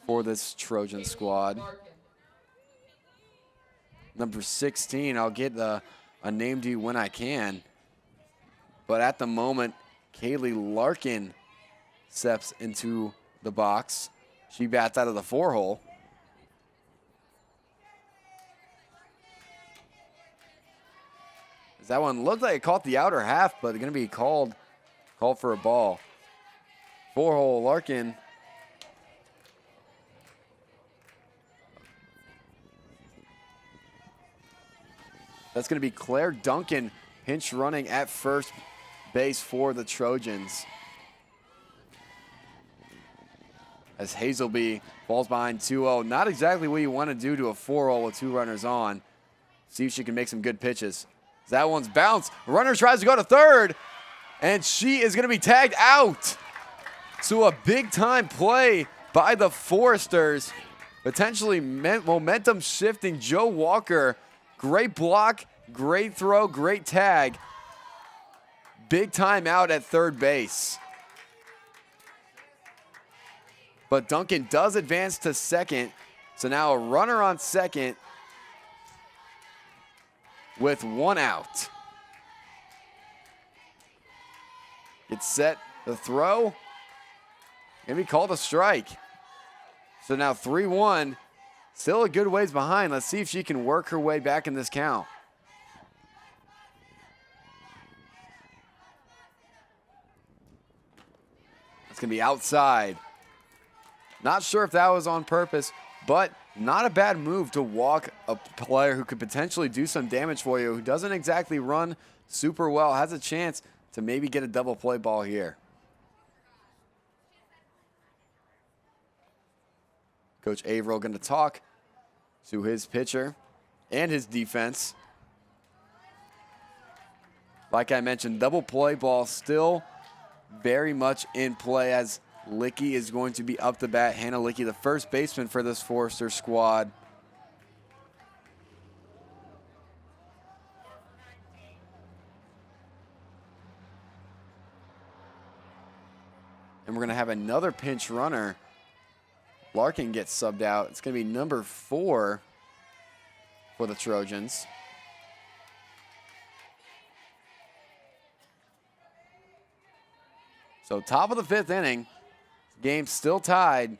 for this Trojan squad. Number 16, I'll get a name to you when I can. But at the moment, Kaylee Larkin steps into the box. She bats out of the 4-hole. That one looked like it caught the outer half, but going to be called for a ball. 4-hole Larkin. That's going to be Claire Duncan pinch running at first base for the Trojans. As Hazelby falls behind 2-0. Not exactly what you want to do to a 4-0 with 2 runners on. See if she can make some good pitches. That one's bounced. Runner tries to go to third, and she is going to be tagged out. So a big-time play by the Foresters. Potentially momentum shifting Joe Walker. Great block, great throw, great tag. Big time out at third base. But Duncan does advance to second. So now a runner on second with 1 out. It's set, the throw. Gonna be called a strike. So now 3-1. Still a good ways behind. Let's see if she can work her way back in this count. It's going to be outside. Not sure if that was on purpose, but not a bad move to walk a player who could potentially do some damage for you, who doesn't exactly run super well, has a chance to maybe get a double play ball here. Coach Averill going to talk to his pitcher and his defense. Like I mentioned, double play ball still very much in play as Licky is going to be up to bat. Hannah Licky, the first baseman for this Forester squad. And we're going to have another pinch runner. Larkin gets subbed out. It's going to be number 4 for the Trojans. So top of the 5th inning. Game still tied.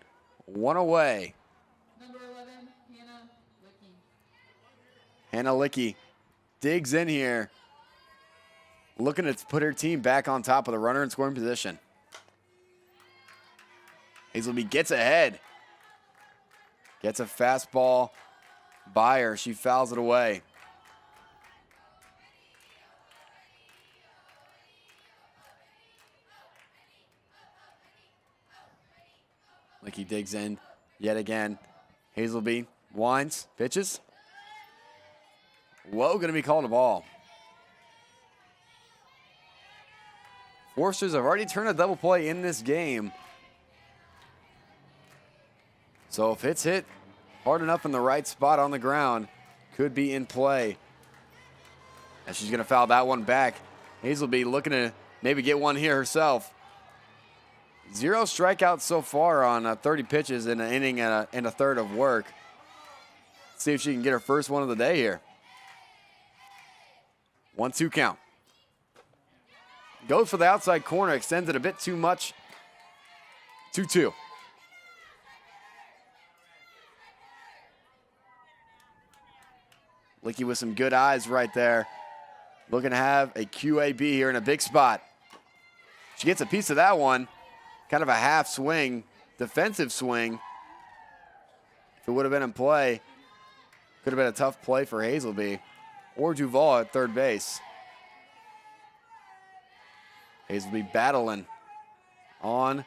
1 away. Number 11, Hannah Licky. Hannah Licky digs in here. Looking to put her team back on top of the runner in scoring position. Hazelby gets ahead. Gets a fastball by her. She fouls it away. Licky digs in yet again. Hazelby winds, pitches. Whoa, going to be called a ball. Foresters have already turned a double play in this game. So if it's hit hard enough in the right spot on the ground, could be in play. And she's going to foul that one back. Hazelby looking to maybe get one here herself. 0 strikeouts so far on 30 pitches in an inning and a third of work. Let's see if she can get her first one of the day here. 1-2 count. Goes for the outside corner, extends it a bit too much. 2-2. Licky with some good eyes right there. looking to have a QAB here in a big spot. She gets a piece of that one. Kind of a half swing, defensive swing. If it would have been in play, could have been a tough play for Hazelby or Duval at third base. Hazelby battling on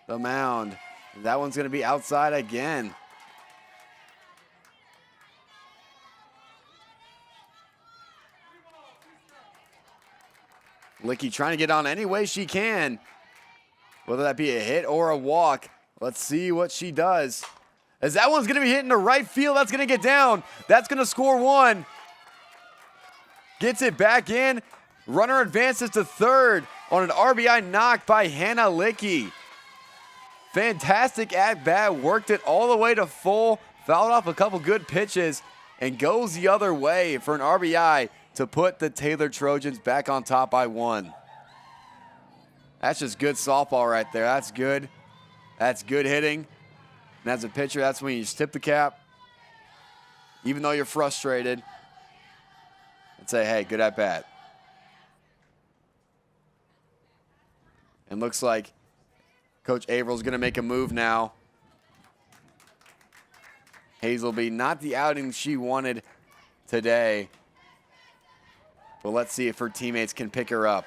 the mound. That one's going to be outside again. Licky trying to get on any way she can. Whether that be a hit or a walk. Let's see what she does. As that one's going to be hitting the right field. That's going to get down. That's going to score one. Gets it back in. Runner advances to third on an RBI knock by Hannah Licky. Fantastic at bat. Worked it all the way to full. Fouled off a couple good pitches and goes the other way for an RBI to put the Taylor Trojans back on top by 1. That's just good softball right there. That's good. That's good hitting. And as a pitcher, that's when you just tip the cap. Even though you're frustrated. And say, hey, good at bat. And looks like Coach Averill's going to make a move now. Hazelby, not the outing she wanted today. But let's see if her teammates can pick her up.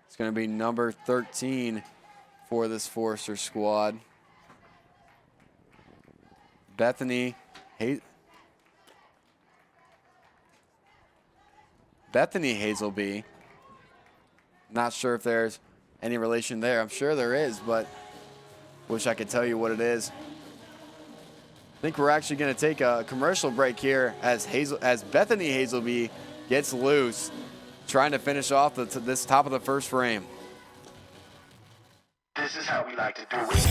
It's going to be number 13 for this Forester squad. Bethany Hazelby. Not sure if there's any relation there. I'm sure there is, but wish I could tell you what it is. I think we're actually going to take a commercial break here as Bethany Hazelby gets loose, trying to finish off this top of the first frame. This is how we like to do it.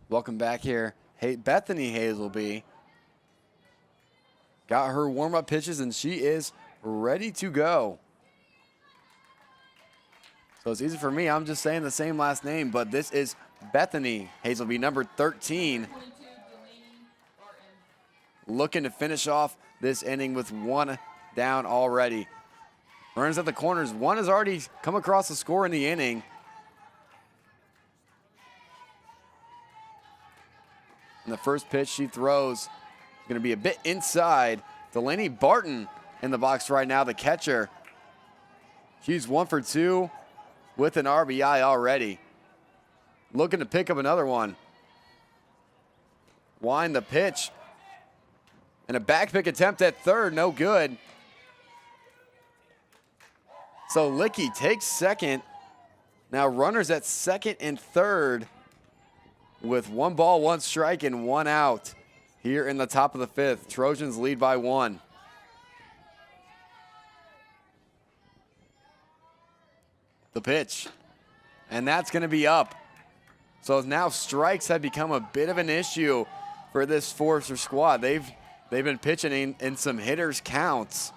Welcome back here. Hey, Bethany Hazelby got her warm-up pitches, and she is ready to go. So it's easy for me. I'm just saying the same last name, but this is Bethany Hazelby, number 13. Looking to finish off this inning with one down already. Runners at the corners. One has already come across the score in the inning. And the first pitch she throws is going to be a bit inside. Delaney Barton in the box right now, the catcher. She's 1 for 2 with an RBI already. Looking to pick up another one. Wind the pitch. And a back pick attempt at third, no good. So Licky takes second. Now runners at second and third, with 1 ball, 1 strike, and 1 out here in the top of the 5th. Trojans lead by 1. The pitch. And that's going to be up. So now strikes have become a bit of an issue for this Forester squad. They've been pitching in some hitters' counts.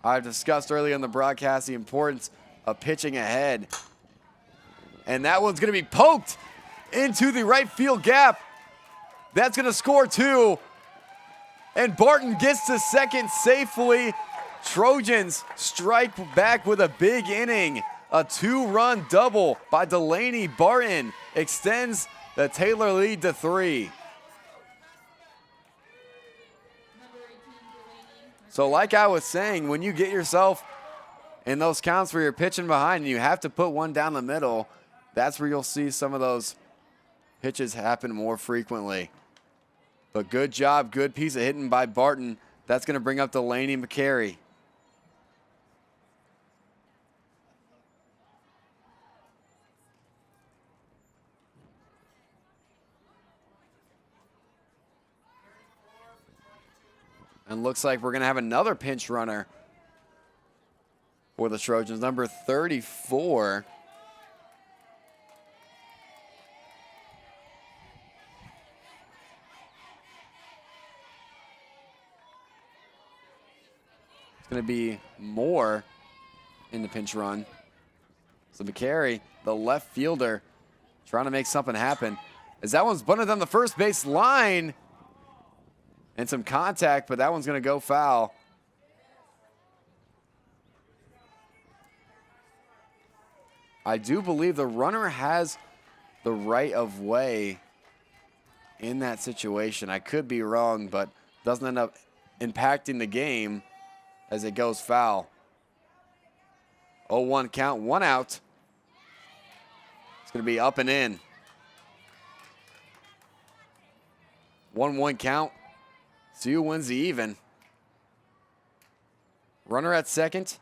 I've discussed earlier in the broadcast the importance of pitching ahead. And that one's going to be poked into the right field gap. That's going to score 2. And Barton gets to second safely. Trojans strike back with a big inning. A 2-run double by Delaney Barton extends the Taylor lead to 3. So like I was saying, when you get yourself in those counts where you're pitching behind and you have to put one down the middle, that's where you'll see some of those pitches happen more frequently. But good job, good piece of hitting by Barton. That's going to bring up Delaney McCary. And looks like we're going to have another pinch runner for the Trojans, number 34. It's going to be Moore in the pinch run. So McCary, the left fielder, trying to make something happen. As that one's bunted on the first base line. And some contact, but that one's going to go foul. I do believe the runner has the right of way in that situation. I could be wrong, but doesn't end up impacting the game as it goes foul. 0-1 count, 1 out. It's going to be up and in. 1-1 count. Sioux wins the even. Runner at second.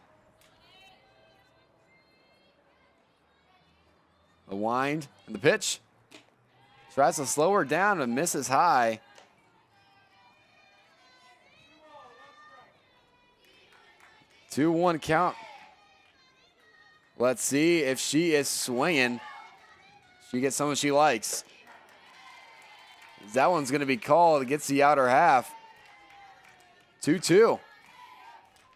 The wind and the pitch. Tries to slow her down and misses high. Two 2-1 count. Let's see if she is swinging. She gets someone she likes. That one's going to be called. It gets the outer half. 2-2.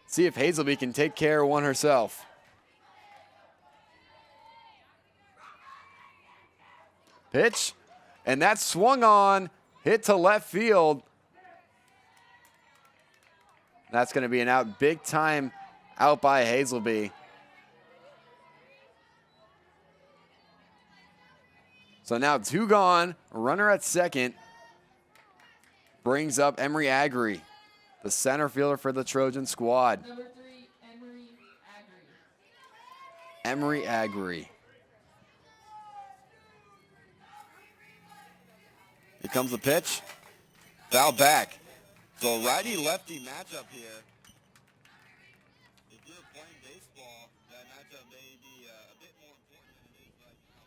See if Hazelby can take care of one herself. Pitch. And that swung on. Hit to left field. That's going to be an out. Big time out by Hazelby. So now 2 gone. Runner at second. Brings up Emery Agri, the center fielder for the Trojan squad. Number 3, Emery Agri. Emery Agri. Here comes the pitch. Foul back. So righty-lefty matchup here. If you're playing baseball, that matchup may be a bit more important than it is right now.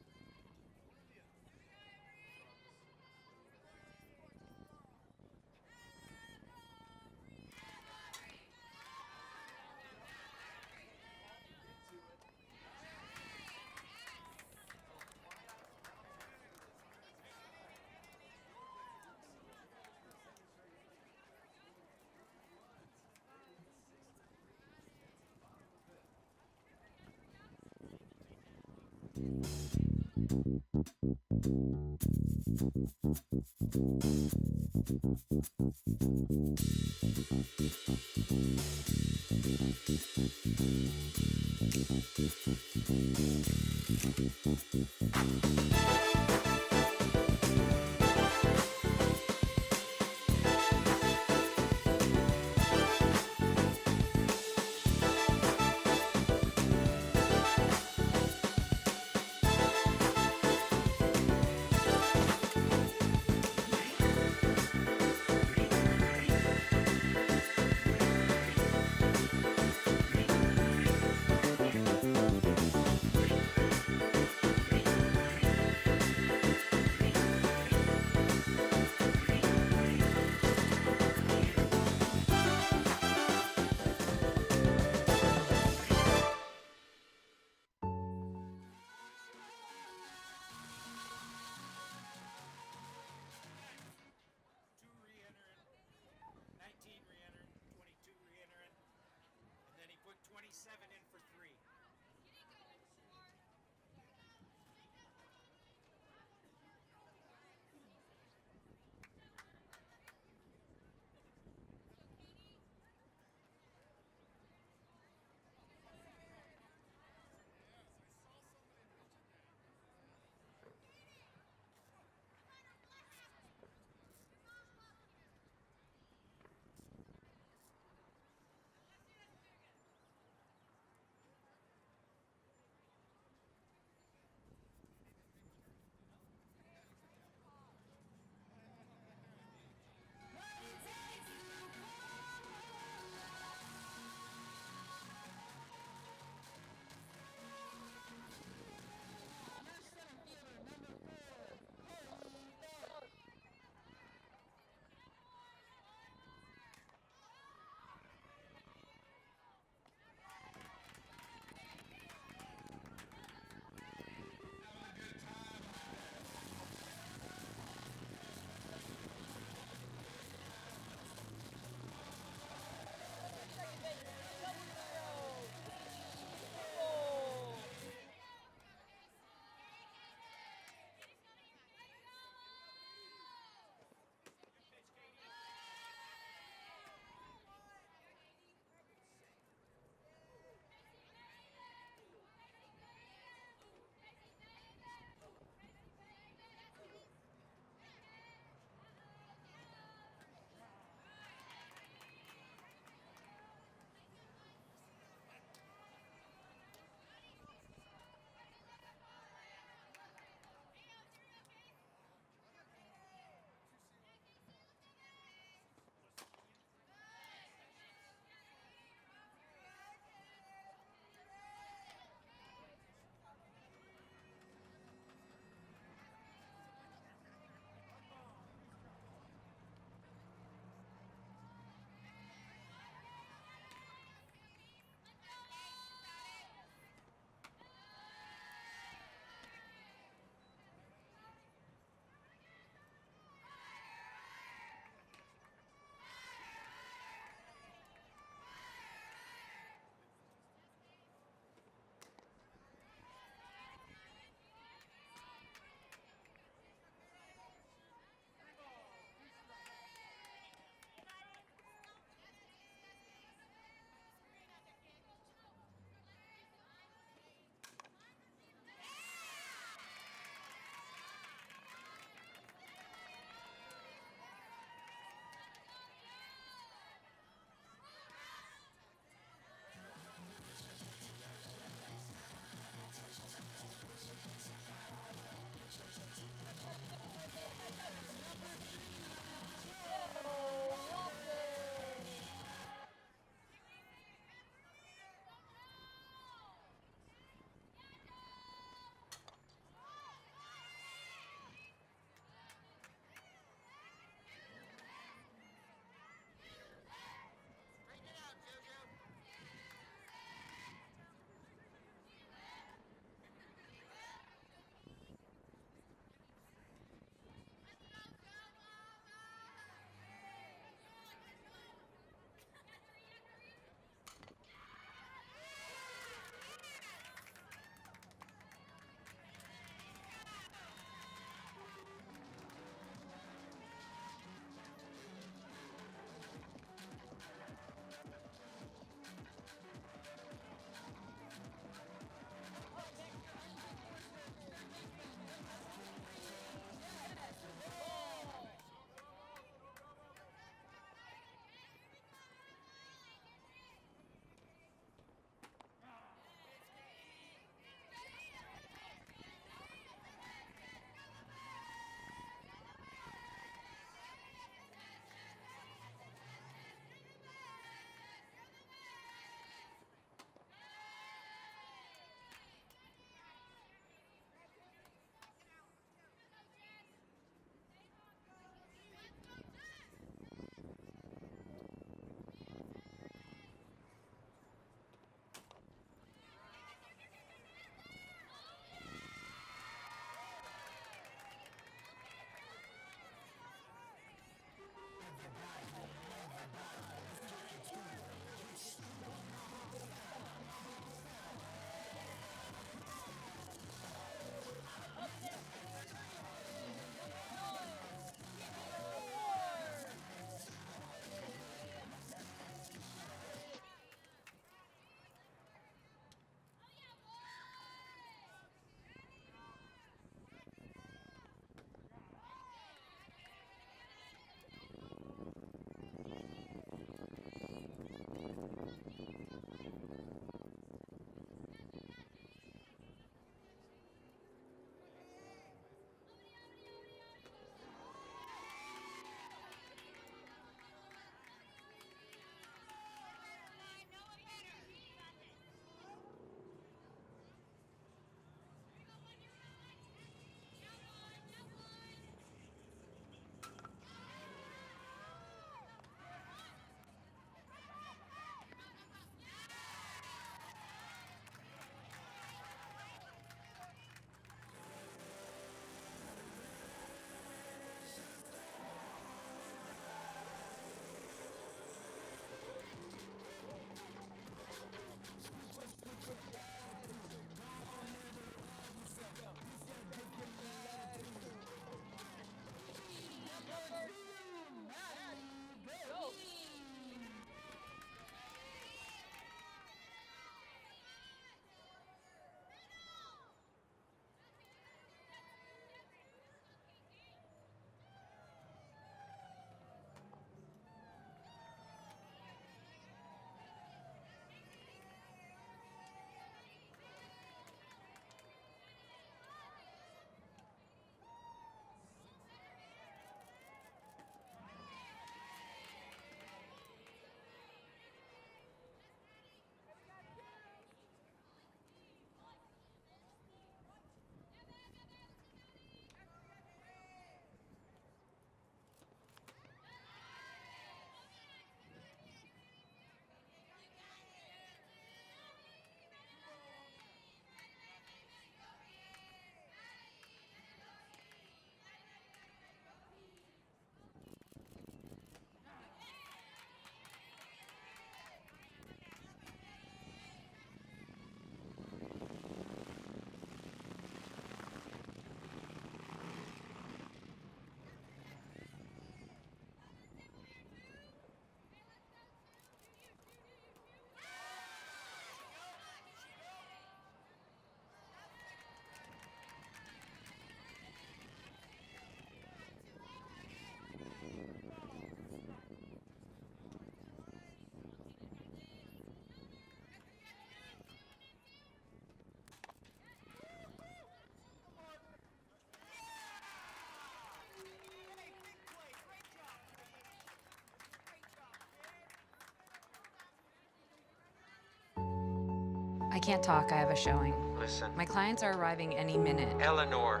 can't talk. I have a showing. Listen. My clients are arriving any minute. Eleanor.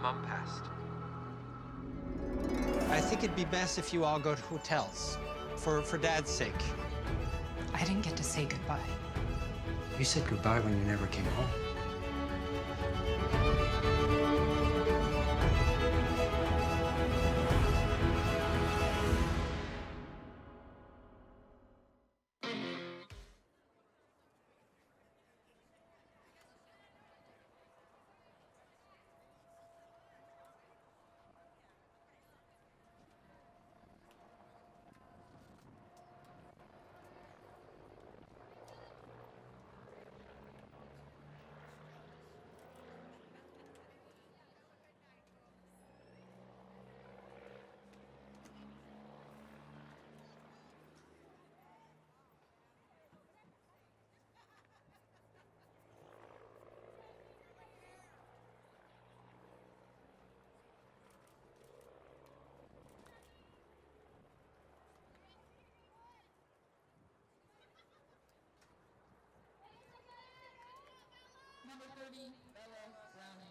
Mom passed. I think it'd be best if you all go to hotels, for Dad's sake. I didn't get to say goodbye. You said goodbye when you never came home. Number 30, Bella Browning.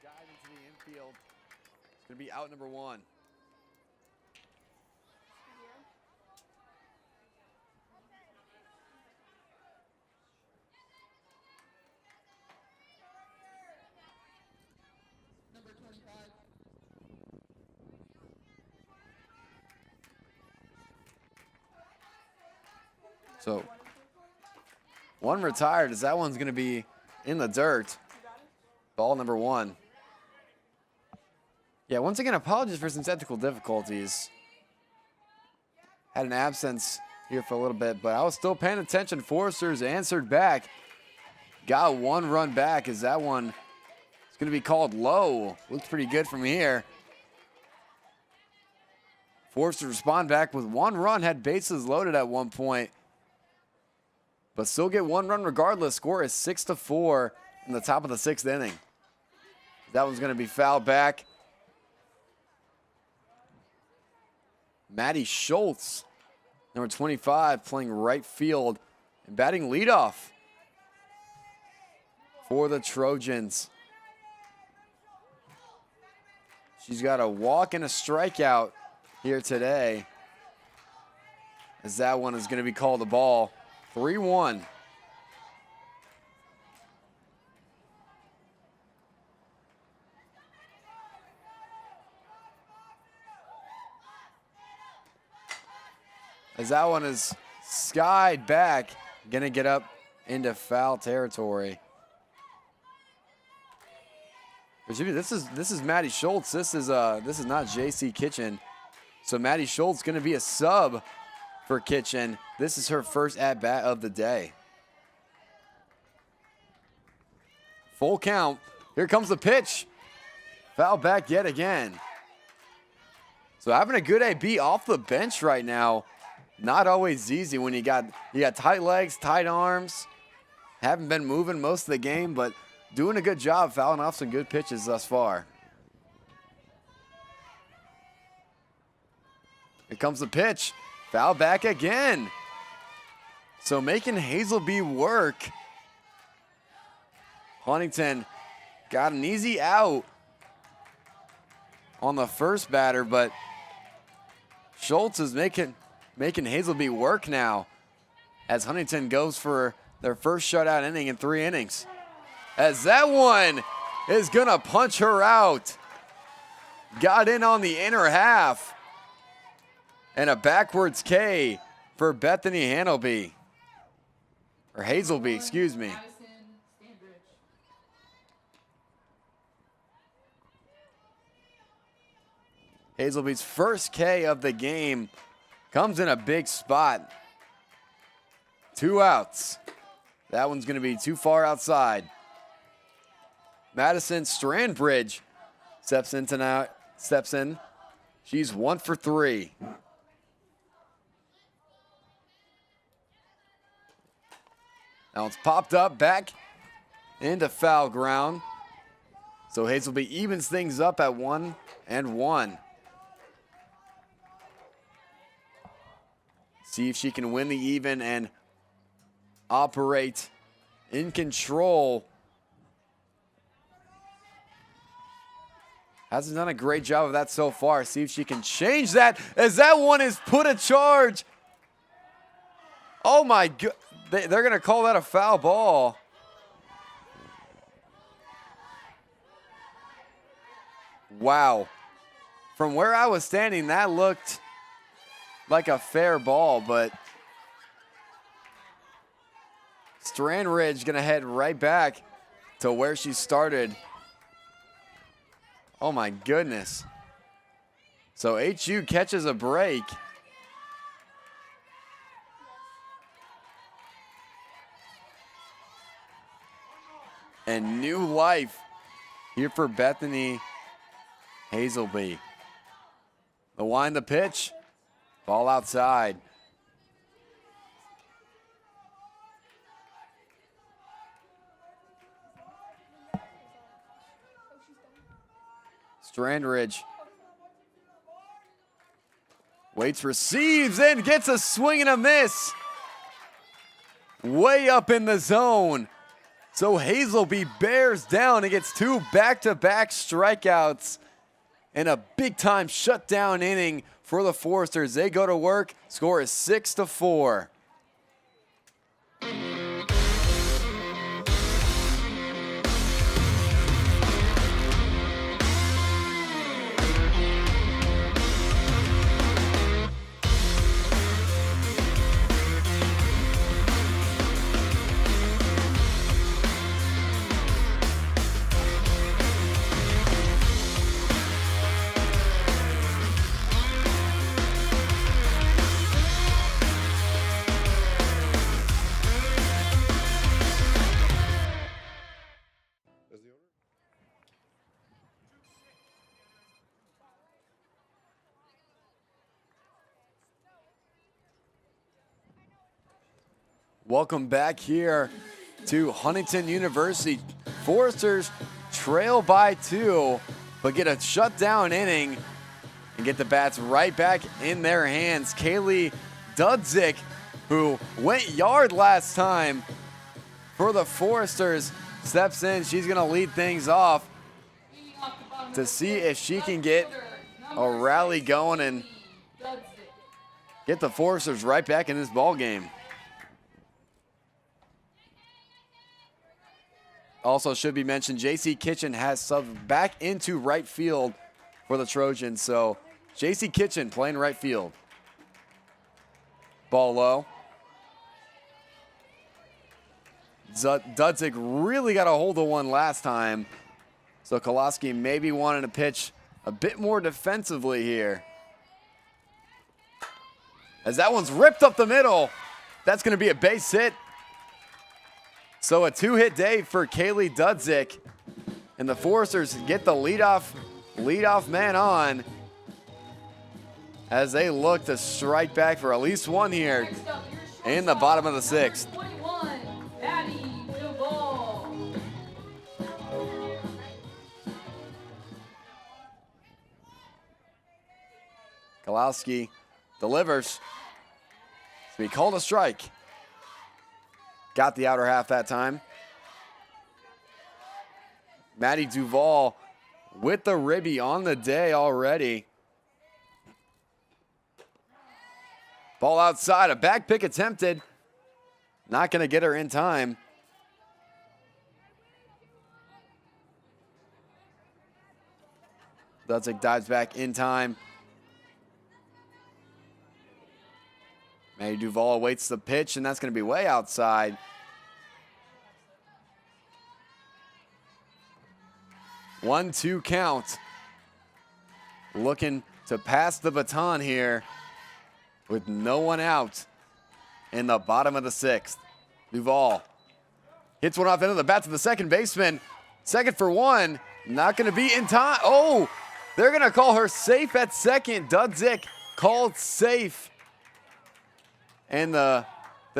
Skied into the infield. It's going to be out number 1. Number 25. So, one retired as that one's going to be in the dirt. Ball number 1. Yeah, once again, apologies for some technical difficulties. Had an absence here for a little bit, but I was still paying attention. Foresters answered back. Got 1 run back as that one is going to be called low. Looks pretty good from here. Forced to respond back with 1 run. Had bases loaded at one point, but still get 1 run regardless. Score is 6-4 in the top of the 6th inning. That one's going to be fouled back. Maddie Schultz, number 25, playing right field and batting leadoff for the Trojans. She's got a walk and a strikeout here today, as that one is going to be called a ball. 3-1. As that one is skied back, gonna get up into foul territory. This is Maddie Schultz. This is not JC Kitchen. So Maddie Schultz gonna be a sub for Kitchen. This is her first at bat of the day. Full count. Here comes the pitch. Foul back yet again. So having a good AB off the bench right now. Not always easy when you got tight legs, tight arms. Haven't been moving most of the game, but doing a good job fouling off some good pitches thus far. Here comes the pitch. Foul back again. So making Hazelby work. Huntington got an easy out on the first batter, but Schultz is making Hazelby work now as Huntington goes for their first shutout inning in 3 innings. As that one is gonna punch her out. Got in on the inner half. And a backwards K for Bethany Hazelby. Or Hazelby, excuse me. Hazelby's first K of the game comes in a big spot. 2 outs. That one's going to be too far outside. Madison Strandbridge steps in. She's 1 for 3. Now it's popped up back into foul ground. So Hazelby evens things up at 1-1. See if she can win the even and operate in control. Hasn't done a great job of that so far. See if she can change that as that one is put a charge. Oh my God. They're going to call that a foul ball. Wow. From where I was standing, that looked like a fair ball, but Strandridge going to head right back to where she started. Oh my goodness. So HU catches a break. And new life here for Bethany Hazelby. The wind, the pitch, ball outside. Strandridge waits, receives, and gets a swing and a miss. Way up in the zone. So Hazelby bears down and gets 2 back-to-back strikeouts and a big-time shutdown inning for the Foresters. They go to work. Score is 6-4. Welcome back here to Huntington University. Foresters trail by 2, but get a shutdown inning and get the bats right back in their hands. Kaylee Dudzik, who went yard last time for the Foresters, steps in. She's going to lead things off to see if she can get a rally going and get the Foresters right back in this ball game. Also should be mentioned, JC Kitchen has subbed back into right field for the Trojans. So JC Kitchen playing right field. Ball low. Dudzik really got a hold of one last time. So Koloski maybe wanting to pitch a bit more defensively here. As that one's ripped up the middle. That's going to be a base hit. So a 2-hit day for Kaylee Dudzik. And the Foresters get the leadoff man on as they look to strike back for at least one here in the bottom of the 6th. Kalowski delivers. So he called a strike. Got the outer half that time. Maddie Duvall with the ribby on the day already. Ball outside, a back pick attempted. Not going to get her in time. Dudzik dives back in time. Maddie Duvall awaits the pitch, and that's going to be way outside. One, 2 count. Looking to pass the baton here with no one out in the bottom of the 6th. Duval hits one off into the bat to the second baseman. Second for one. Not going to be in time. Oh, they're going to call her safe at second. Dudzik called safe. And the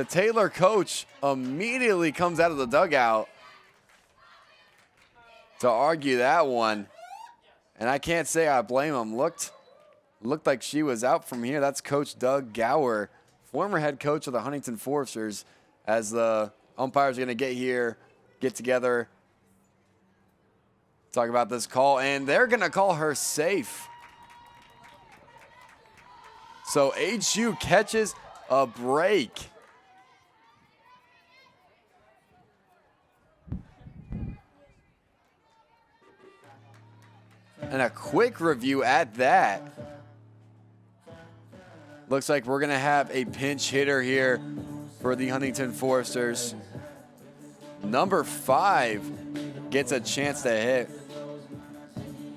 Taylor coach immediately comes out of the dugout to argue that one. And I can't say I blame him. Looked like she was out from here. That's Coach Doug Gower, former head coach of the Huntington Foresters, as the umpires are going to get together, talk about this call, and they're going to call her safe. So HU catches a break. And a quick review at that. Looks like we're going to have a pinch hitter here for the Huntington Foresters. Number 5 gets a chance to hit.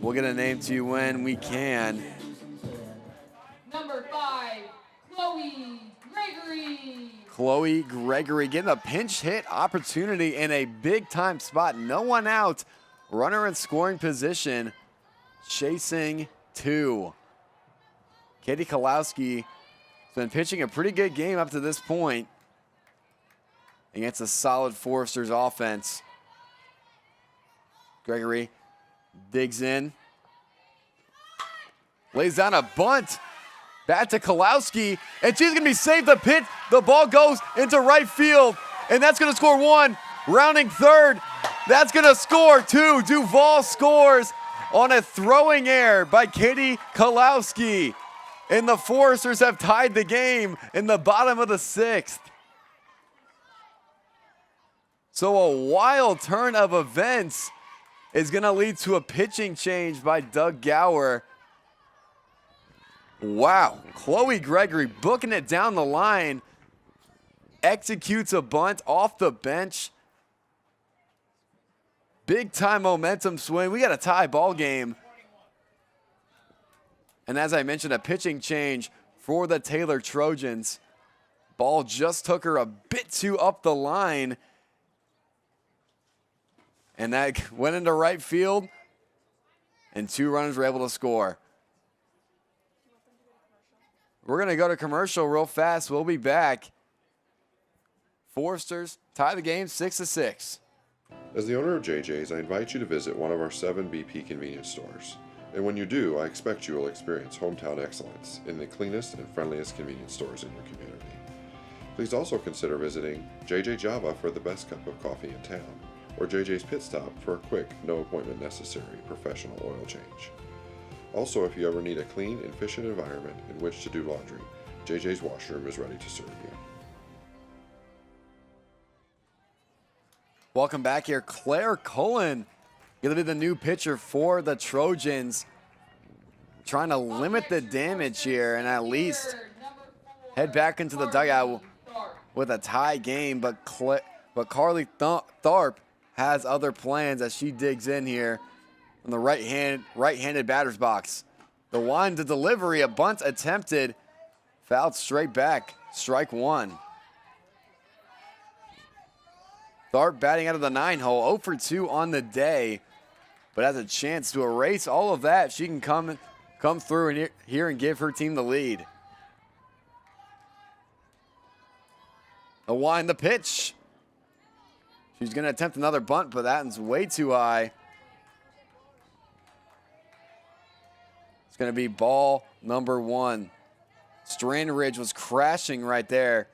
We'll get a name to you when we can. Number 5, Chloe Gregory. Chloe Gregory getting a pinch hit opportunity in a big time spot. No one out. Runner in scoring position. Chasing 2. Katie Kalowski has been pitching a pretty good game up to this point against a solid Foresters offense. Gregory digs in. Lays down a bunt. Bat to Kalowski, and she's going to be saved. The ball goes into right field, and that's going to score 1. Rounding third, that's going to score 2. Duval scores on a throwing error by Katie Kalowski. And the Foresters have tied the game in the bottom of the 6th. So a wild turn of events is going to lead to a pitching change by Doug Gower. Wow, Chloe Gregory booking it down the line. Executes a bunt off the bench. Big time momentum swing. We got a tie ball game. And as I mentioned, a pitching change for the Taylor Trojans. Ball just took her a bit too up the line. And that went into right field. And 2 runners were able to score. We're going to go to commercial real fast. We'll be back. Foresters tie the game 6-6. As the owner of JJ's, I invite you to visit one of our 7 BP convenience stores. And when you do, I expect you will experience hometown excellence in the cleanest and friendliest convenience stores in your community. Please also consider visiting JJ Java for the best cup of coffee in town, or JJ's Pit Stop for a quick, no appointment necessary professional oil change. Also, if you ever need a clean, efficient environment in which to do laundry, JJ's Washroom is ready to serve you. Welcome back here. Claire Cullen going to be the new pitcher for the Trojans. Trying to limit the damage here and at least head back into the dugout with a tie game. But Carly Tharp has other plans as she digs in here on the right-handed batter's box. The wind to delivery, a bunt attempted, fouled straight back, strike 1. Tharp batting out of the 9-hole, 0 for 2 on the day, but has a chance to erase all of that. She can come through here and give her team the lead. The wind, the pitch. She's going to attempt another bunt, but that one's way too high. It's going to be ball number 1. Strand Ridge was crashing right there.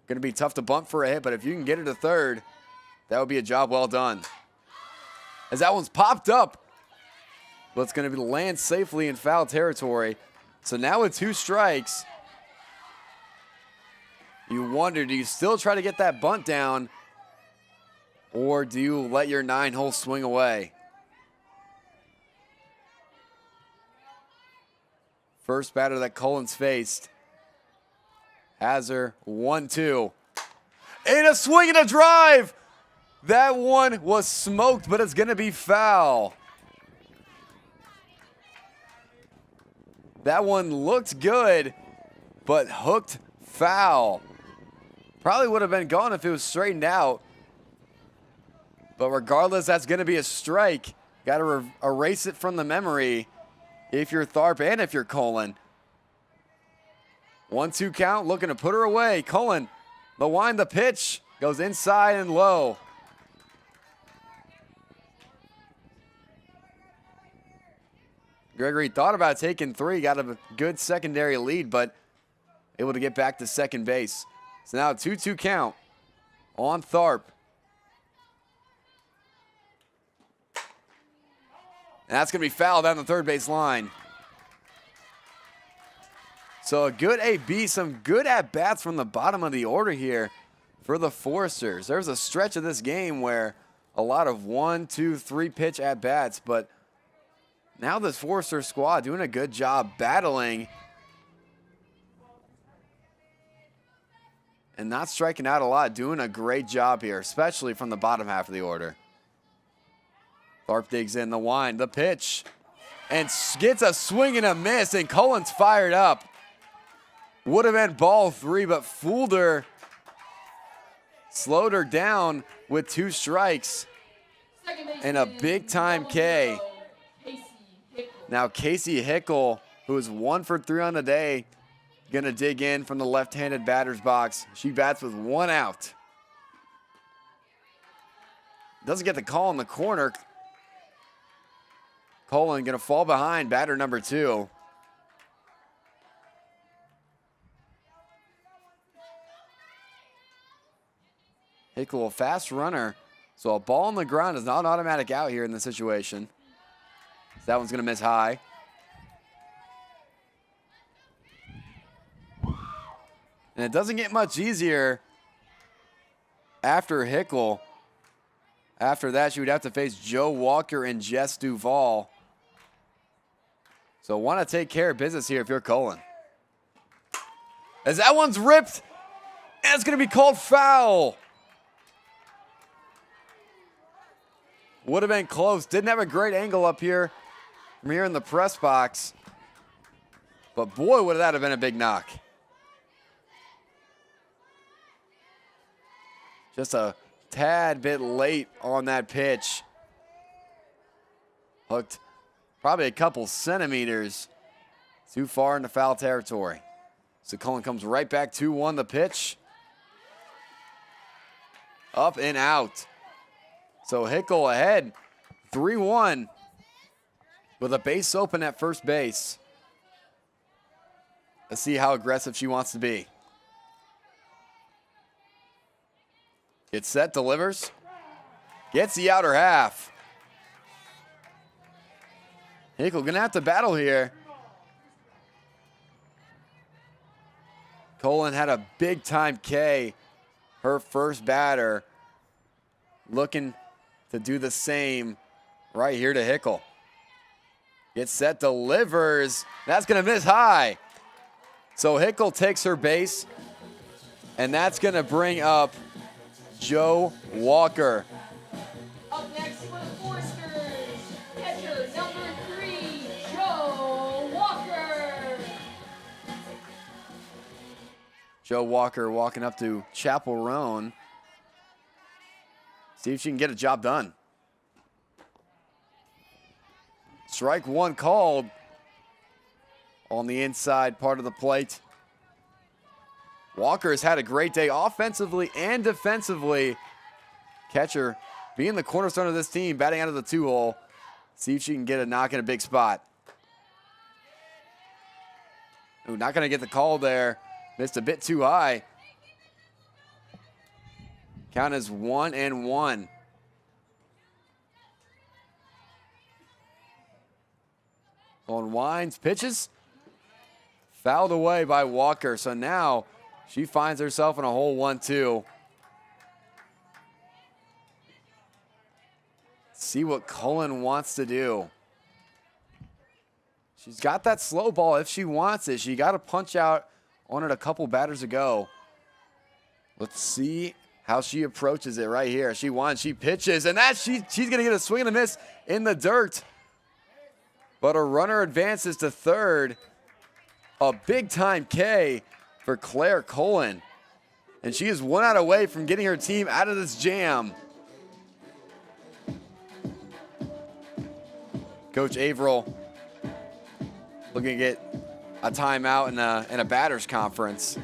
Going to be tough to bunt for a hit, but if you can get her to third, that would be a job well done. As that one's popped up, but it's going to be land safely in foul territory. So now with 2 strikes, you wonder, do you still try to get that bunt down, or do you let your 9-hole swing away? First batter that Cullen's faced has her 1-2. And a swing and a drive. That one was smoked, but it's going to be foul. That one looked good, but hooked foul. Probably would have been gone if it was straightened out. But regardless, that's going to be a strike. Got to erase it from the memory if you're Tharp and if you're Colon. 1-2 count, looking to put her away. Colon, the wind, the pitch, goes inside and low. Gregory thought about taking 3, got a good secondary lead, but able to get back to second base. So now a 2-2 count on Tharp. And that's going to be fouled down the third base line. So a good AB, some good at-bats from the bottom of the order here for the Foresters. There's a stretch of this game where a lot of 1, 2, 3 pitch at-bats, but now this Forester squad doing a good job battling and not striking out a lot, doing a great job here, especially from the bottom half of the order. Tharp digs in the wind, the pitch, and gets a swing and a miss, and Cullen's fired up. Would have been ball 3, but fooled her, slowed her down with 2 strikes, and a big-time K. Now Casey Hickle, who is 1 for 3 on the day, gonna dig in from the left-handed batter's box. She bats with 1 out. Doesn't get the call in the corner. Colon gonna fall behind batter number 2. Hickle, a fast runner, so a ball on the ground is not an automatic out here in this situation. That one's gonna miss high. And it doesn't get much easier after Hickle. After that, she would have to face Joe Walker and Jess Duvall. So want to take care of business here if you're Colon. As that one's ripped, and it's going to be called foul. Would have been close. Didn't have a great angle up here from here in the press box. But boy, would that have been a big knock. Just a tad bit late on that pitch. Hooked probably a couple centimeters too far into foul territory. So Cullen comes right back 2-1 the pitch. Up and out. So Hickle ahead 3-1 with a base open at first base. Let's see how aggressive she wants to be. Gets set, delivers. Gets the outer half. Hickle gonna have to battle here. Colon had a big time K, her first batter. Looking to do the same right here to Hickle. Gets set, delivers. That's gonna miss high. So Hickle takes her base, and that's gonna bring up Joe Walker. Up next for the Foresters, catcher number 3, Joe Walker. Joe Walker walking up to Chapel Roan. See if she can get a job done. Strike 1 called on the inside part of the plate. Walker has had a great day offensively and defensively. Catcher being the cornerstone of this team, batting out of the 2-hole. See if she can get a knock in a big spot. Ooh, not going to get the call there. Missed a bit too high. Count is 1-1. On winds, pitches. Fouled away by Walker. So now she finds herself in a hole 1-2. See what Cullen wants to do. She's got that slow ball if she wants it. She got a punch out on it a couple batters ago. Let's see how she approaches it right here. She wants, she pitches, and she's going to get a swing and a miss in the dirt. But a runner advances to third, a big-time K for Claire Cullen. And she is 1 out away from getting her team out of this jam. Coach Averill looking to get a timeout in a batters conference.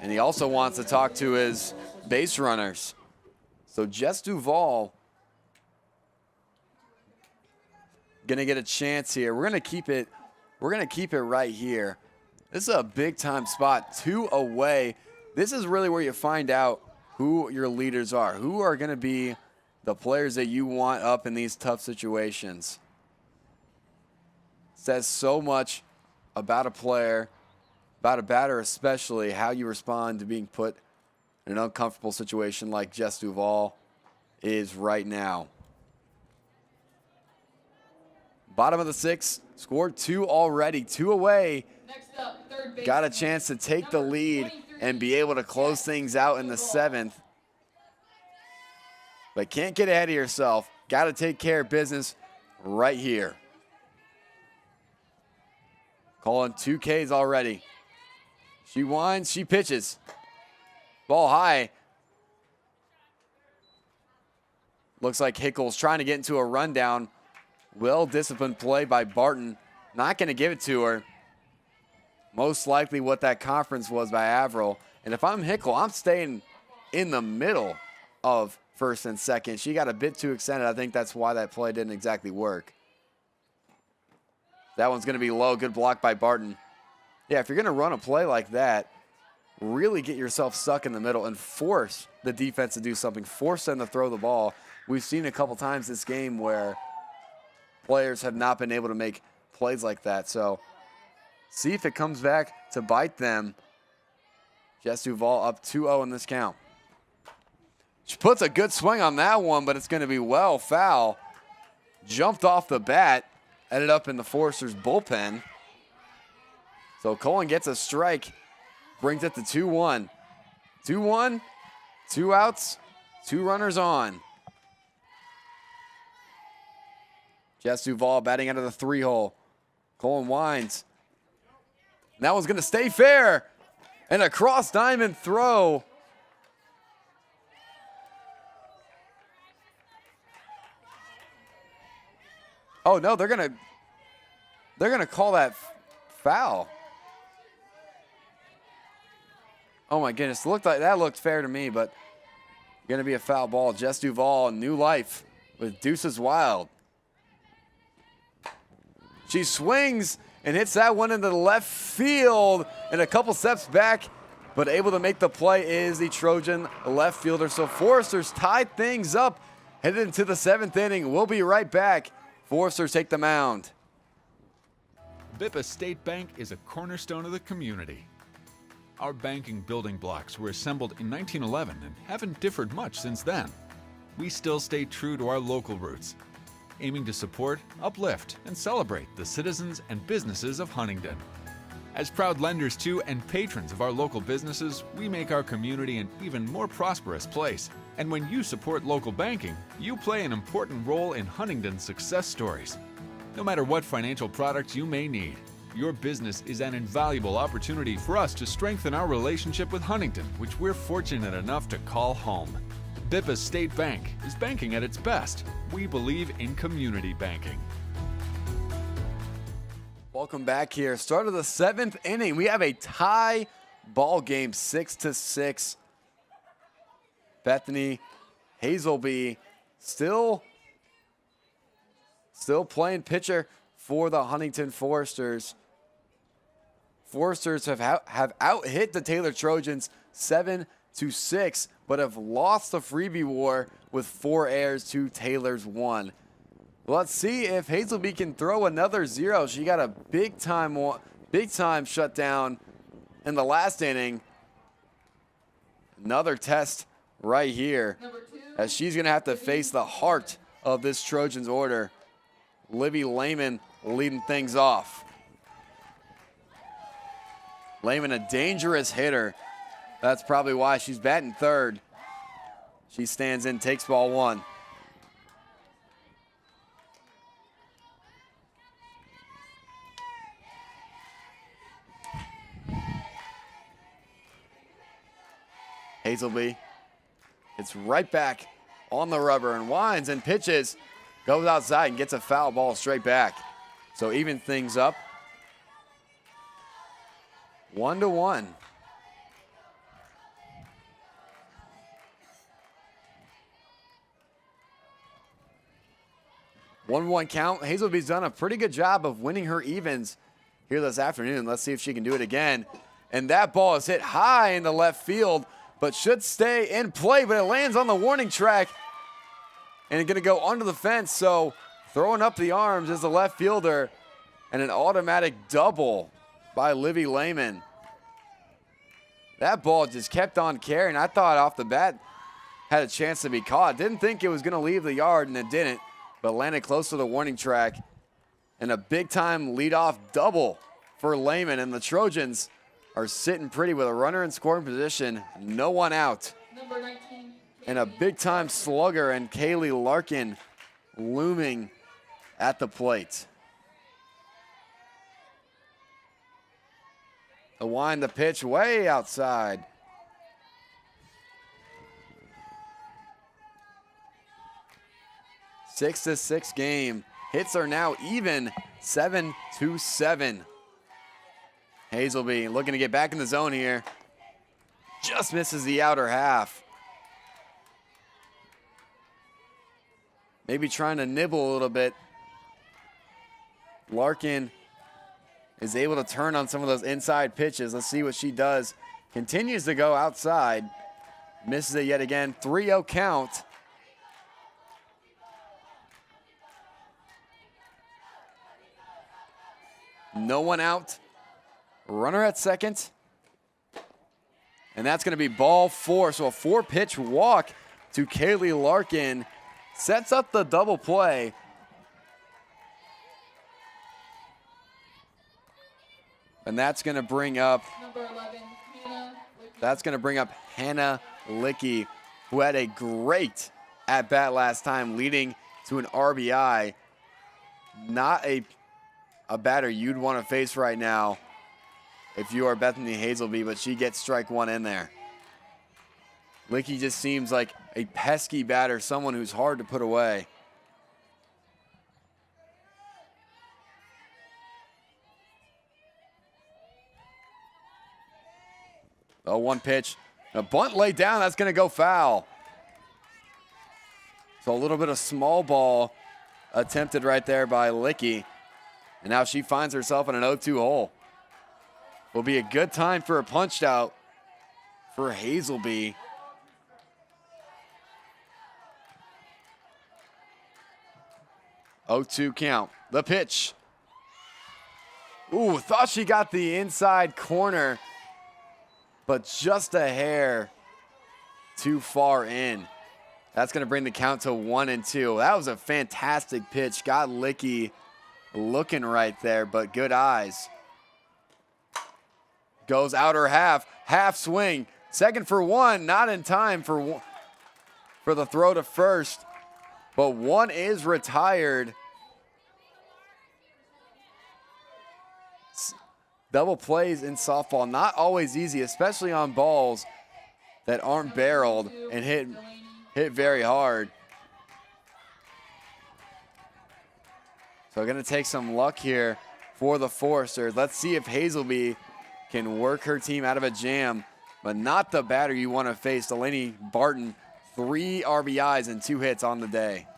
And he also wants to talk to his base runners. So Jess Duvall gonna get a chance here. We're gonna keep it right here. This is a big time spot, 2 away. This is really where you find out who your leaders are, who are gonna be the players that you want up in these tough situations. Says so much about a player, about a batter especially, how you respond to being put in an uncomfortable situation like Jess Duvall is right now. Bottom of the 6th, scored 2 already, 2 away. Next up, third base. Got a chance to take the lead and be able to close things out in the 7th. But can't get ahead of yourself. Got to take care of business right here. Calling 2 Ks already. She winds, she pitches. Ball high. Looks like Hickles trying to get into a rundown. Well-disciplined play by Barton. Not going to give it to her. Most likely what that conference was by Averill. And if I'm Hickle, I'm staying in the middle of first and second. She got a bit too extended. I think that's why that play didn't exactly work. That one's going to be low. Good block by Barton. Yeah, if you're going to run a play like that, really get yourself stuck in the middle and force the defense to do something. Force them to throw the ball. We've seen a couple times this game where players have not been able to make plays like that. So see if it comes back to bite them. Jess Duvall up 2-0 in this count. She puts a good swing on that one, but it's going to be well foul. Jumped off the bat. Ended up in the Foresters bullpen. So Cullen gets a strike. Brings it to 2-1. 2-1, 2 outs, 2 runners on. Jess Duvall batting out of the 3-hole. Cullen winds. And that one's going to stay fair. And a cross diamond throw. Oh no, they're gonna call that foul. Oh my goodness, that looked fair to me, but gonna be a foul ball. Jess Duvall, new life with Deuces Wild. She swings and hits that one into the left field and a couple steps back, but able to make the play is the Trojan left fielder. So Foresters tied things up, headed into the 7th inning. We'll be right back. Foresters take the mound. Bippa State Bank is a cornerstone of the community. Our banking building blocks were assembled in 1911 and haven't differed much since then. We still stay true to our local roots, aiming to support, uplift, and celebrate the citizens and businesses of Huntington. As proud lenders to and patrons of our local businesses, we make our community an even more prosperous place. And when you support local banking, you play an important role in Huntington's success stories. No matter what financial products you may need, your business is an invaluable opportunity for us to strengthen our relationship with Huntington, which we're fortunate enough to call home. Bippa State Bank is banking at its best. We believe in community banking. Welcome back here. Start of the 7th inning. We have a tie ball game, 6-6. Bethany Hazelby still playing pitcher for the Huntington Foresters. Foresters have out-hit the Taylor Trojans 7-6, but have lost the freebie war with 4 errors to Taylor's 1. Let's see if Hazelby can throw another 0. She got a big time shutdown in the last inning. Another test right here, as she's going to have to face the heart of this Trojans order. Livy Lehman leading things off. Lehman, a dangerous hitter. That's probably why she's batting third. She stands in, takes ball 1. Hazelby, it's right back on the rubber and winds and pitches, goes outside and gets a foul ball straight back. So even things up. 1-1. 1-1 count. Hazelby's done a pretty good job of winning her evens here this afternoon. Let's see if she can do it again. And that ball is hit high in the left field, but should stay in play, but it lands on the warning track and it's going to go under the fence. So throwing up the arms is the left fielder, and an automatic double by Livy Lehman. That ball just kept on carrying. I thought off the bat had a chance to be caught. Didn't think it was going to leave the yard, and it didn't, but landed close to the warning track. And a big-time leadoff double for Lehman, and the Trojans are sitting pretty with a runner in scoring position, no one out. Number 19. And a big-time slugger and Kaylee Larkin looming at the plate. The wind, the pitch way outside. A 6-6 game. Hits are now even, 7-7. Hazelby looking to get back in the zone here. Just misses the outer half. Maybe trying to nibble a little bit. Larkin is able to turn on some of those inside pitches. Let's see what she does. Continues to go outside. Misses it yet again. 3-0 count. No one out. Runner at second. And that's going to be ball 4. So a 4-pitch walk to Kaylee Larkin. Sets up the double play. And that's going to bring up Number 11, Hannah Licky. That's going to bring up Hannah Licky, who had a great at-bat last time, leading to an RBI. Not a batter you'd want to face right now if you are Bethany Hazelby, but she gets strike one in there. Licky just seems like a pesky batter, someone who's hard to put away. Oh, one pitch. A bunt laid down. That's going to go foul. So a little bit of small ball attempted right there by Licky. And now she finds herself in an 0-2 hole. Will be a good time for a punched out for Hazelby. Oh-2 count. The pitch. Ooh, thought she got the inside corner, but just a hair too far in. That's going to bring the count to 1-2. That was a fantastic pitch. Got Licky looking right there, but good eyes. Goes outer half, half swing. Second for one, not in time for the throw to first, but one is retired. Double plays in softball, not always easy, especially on balls that aren't barreled and hit very hard. So going to take some luck here for the Foresters. Let's see if Hazelby can work her team out of a jam, but not the batter you want to face. Delaney Barton, 3 RBIs and 2 hits on the day.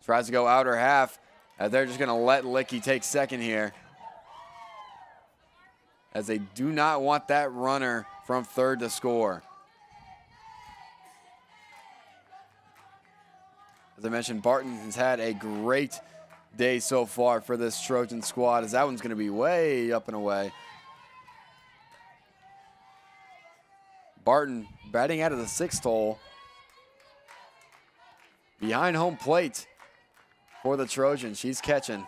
Tries to go outer half, as they're just going to let Licky take second here, as they do not want that runner from third to score. As I mentioned, Barton has had a great day so far for this Trojan squad, as that one's going to be way up and away. Barton batting out of the 6th hole. Behind home plate for the Trojans. She's catching.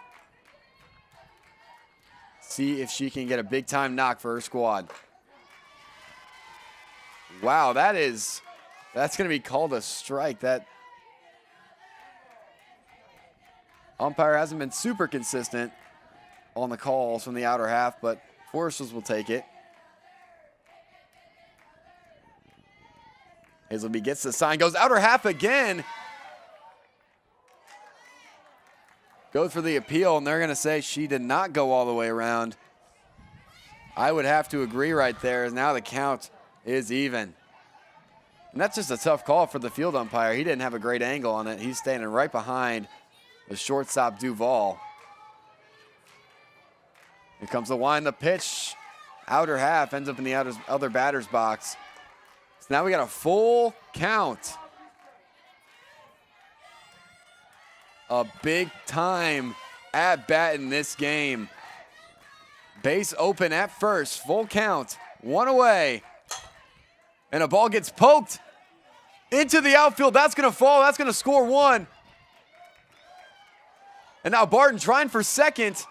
See if she can get a big-time knock for her squad. Wow, that's going to be called a strike. That umpire hasn't been super consistent on the calls from the outer half, but Foresters will take it. Hazelby gets the sign, goes outer half again. Goes for the appeal, and they're going to say she did not go all the way around. I would have to agree right there, as now the count is even. And that's just a tough call for the field umpire. He didn't have a great angle on it. He's standing right behind the shortstop Duval. Here comes the wind, the pitch. Outer half ends up in the other batter's box. So now we got a full count. A big time at bat in this game. Base open at first, full count, one away. And a ball gets poked into the outfield. That's going to fall. That's going to score one. And now Barton trying for second.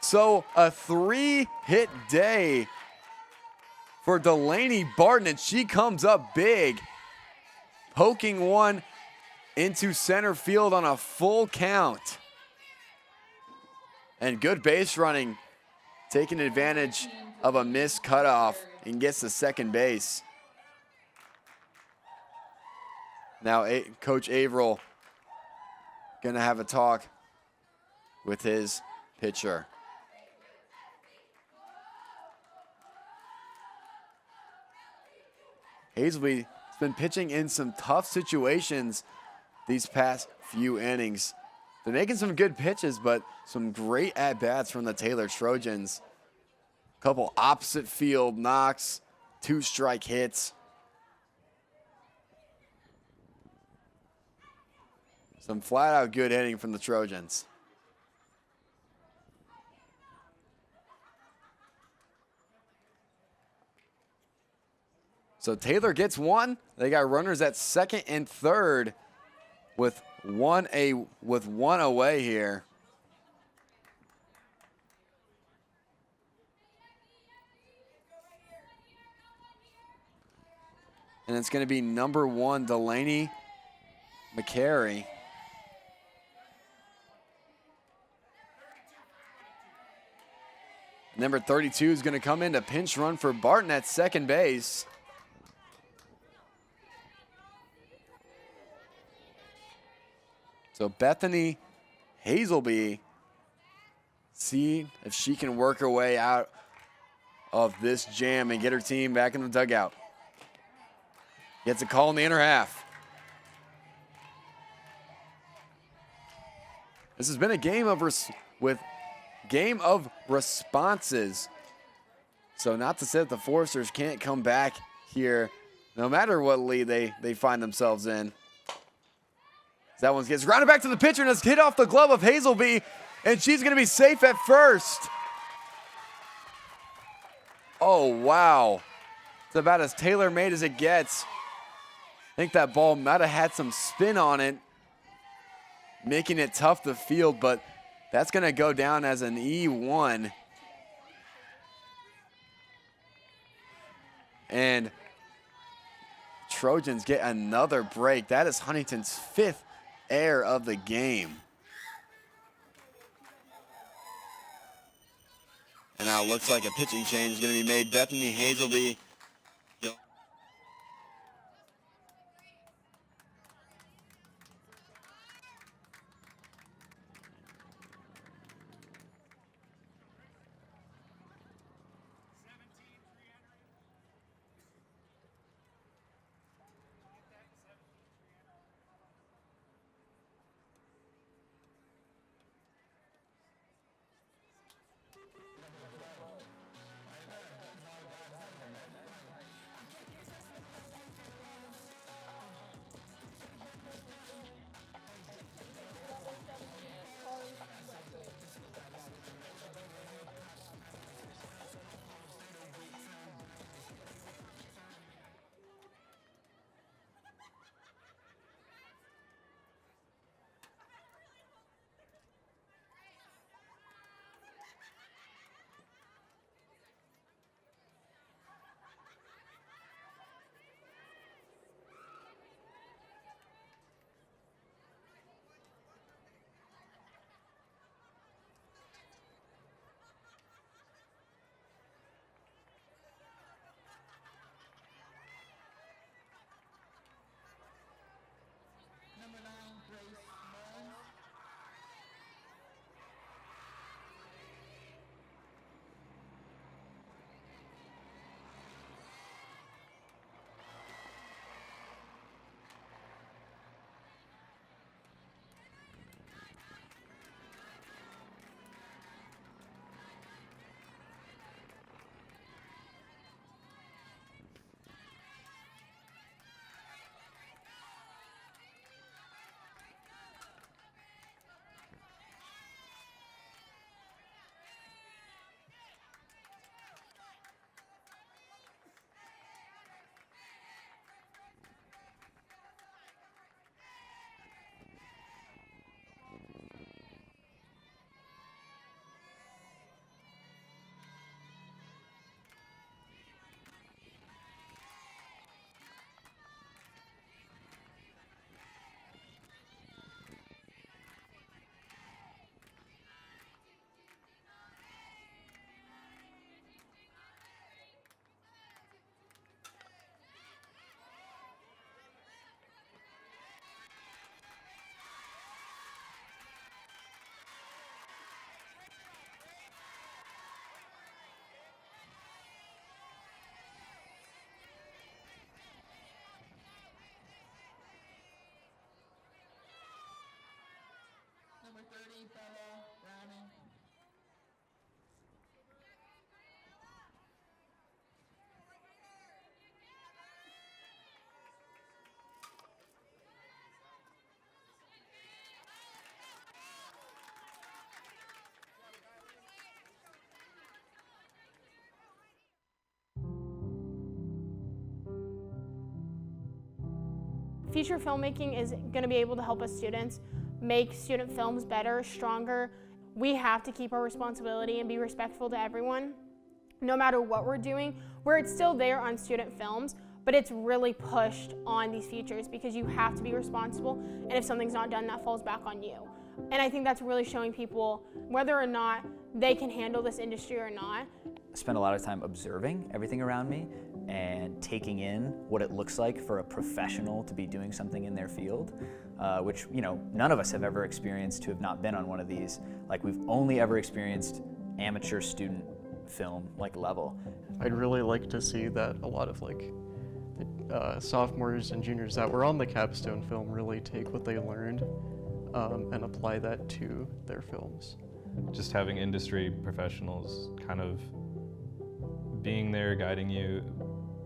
So a 3-hit day for Delaney Barton, and she comes up big, poking one into center field on a full count. And good base running, taking advantage of a missed cutoff and gets to second base. Now Coach Averill gonna have a talk with his pitcher. Hazelby has been pitching in some tough situations these past few innings. They're making some good pitches, but some great at-bats from the Taylor Trojans. A couple opposite field knocks, 2 strike hits. Some flat-out good hitting from the Trojans. So Taylor gets one. They got runners at second and third with one away here. And it's going to be number 1, Delaney McCary. Number 32 is going to come in to pinch run for Barton at second base. So Bethany Hazelby, see if she can work her way out of this jam and get her team back in the dugout. Gets a call in the inner half. This has been a game of responses. So not to say that the Foresters can't come back here no matter what lead they find themselves in. That one gets grounded back to the pitcher and it's hit off the glove of Hazelby, and she's going to be safe at first. Oh, wow. It's about as tailor-made as it gets. I think that ball might have had some spin on it, making it tough to field, but that's going to go down as an E1. And Trojans get another break. That is Huntington's 5th error of the game. And now it looks like a pitching change is going to be made. Bethany Hazelby Feature filmmaking is going to be able to help us students make student films better, stronger. We have to keep our responsibility and be respectful to everyone, no matter what we're doing, where it's still there on student films, but it's really pushed on these features because you have to be responsible, and if something's not done, that falls back on you. And I think that's really showing people whether or not they can handle this industry or not. I spend a lot of time observing everything around me and taking in what it looks like for a professional to be doing something in their field, which, you know, none of us have ever experienced to have not been on one of these. Like, we've only ever experienced amateur student film level. I'd really like to see that a lot of sophomores and juniors that were on the capstone film really take what they learned and apply that to their films. Just having industry professionals kind of being there, guiding you,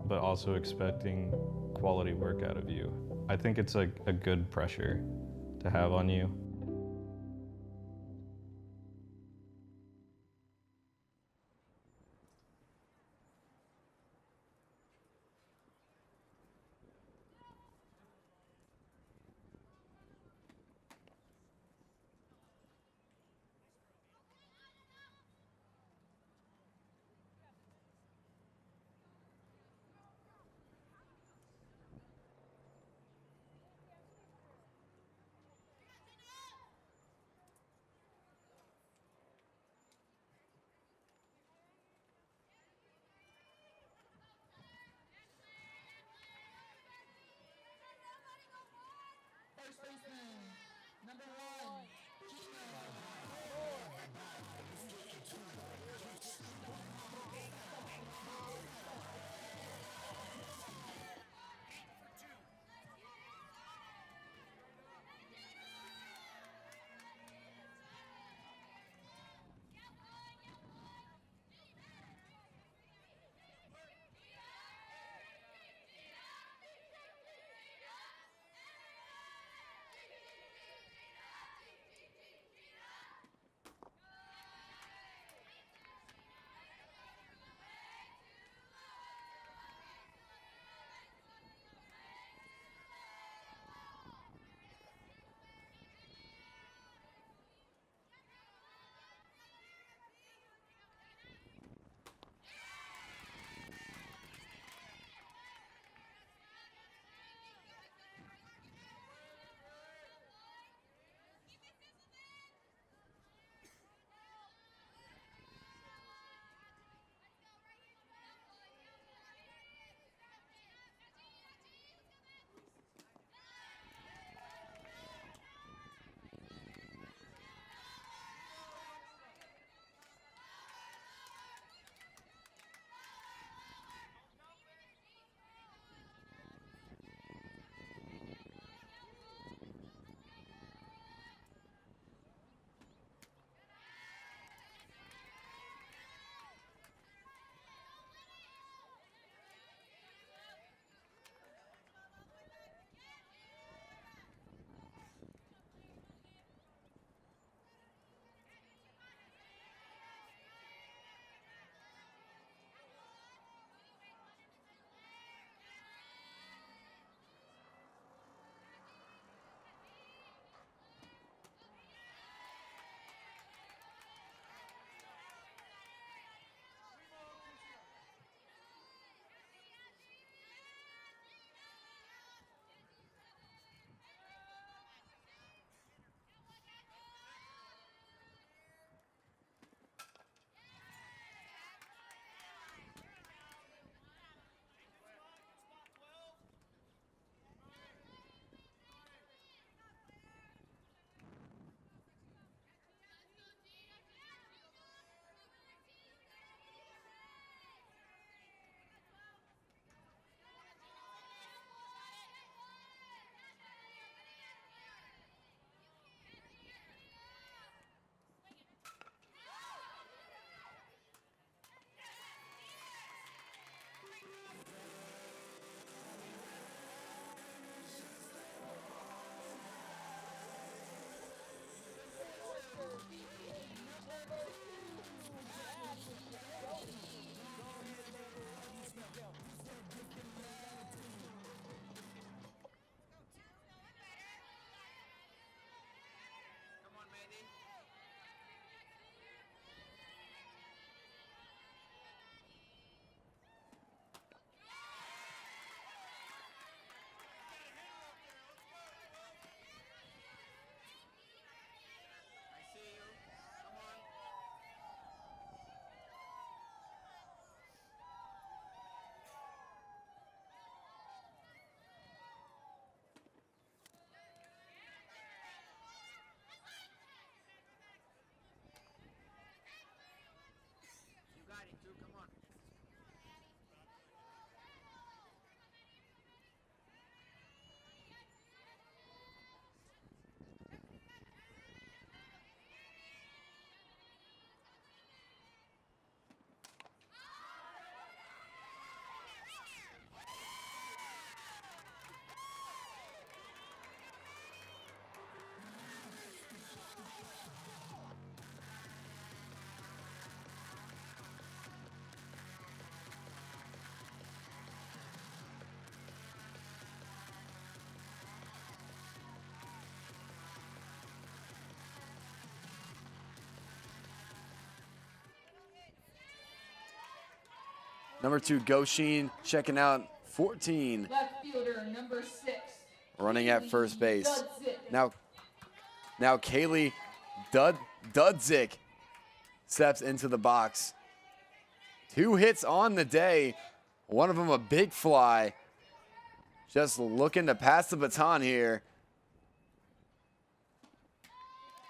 but also expecting quality work out of you. I think it's a good pressure to have on you. Number 2, Goshin checking out 14. Left fielder, number 6. Running at first base. Dudzik. Now Kaylee Dudzik steps into the box. 2 hits on the day. One of them a big fly. Just looking to pass the baton here.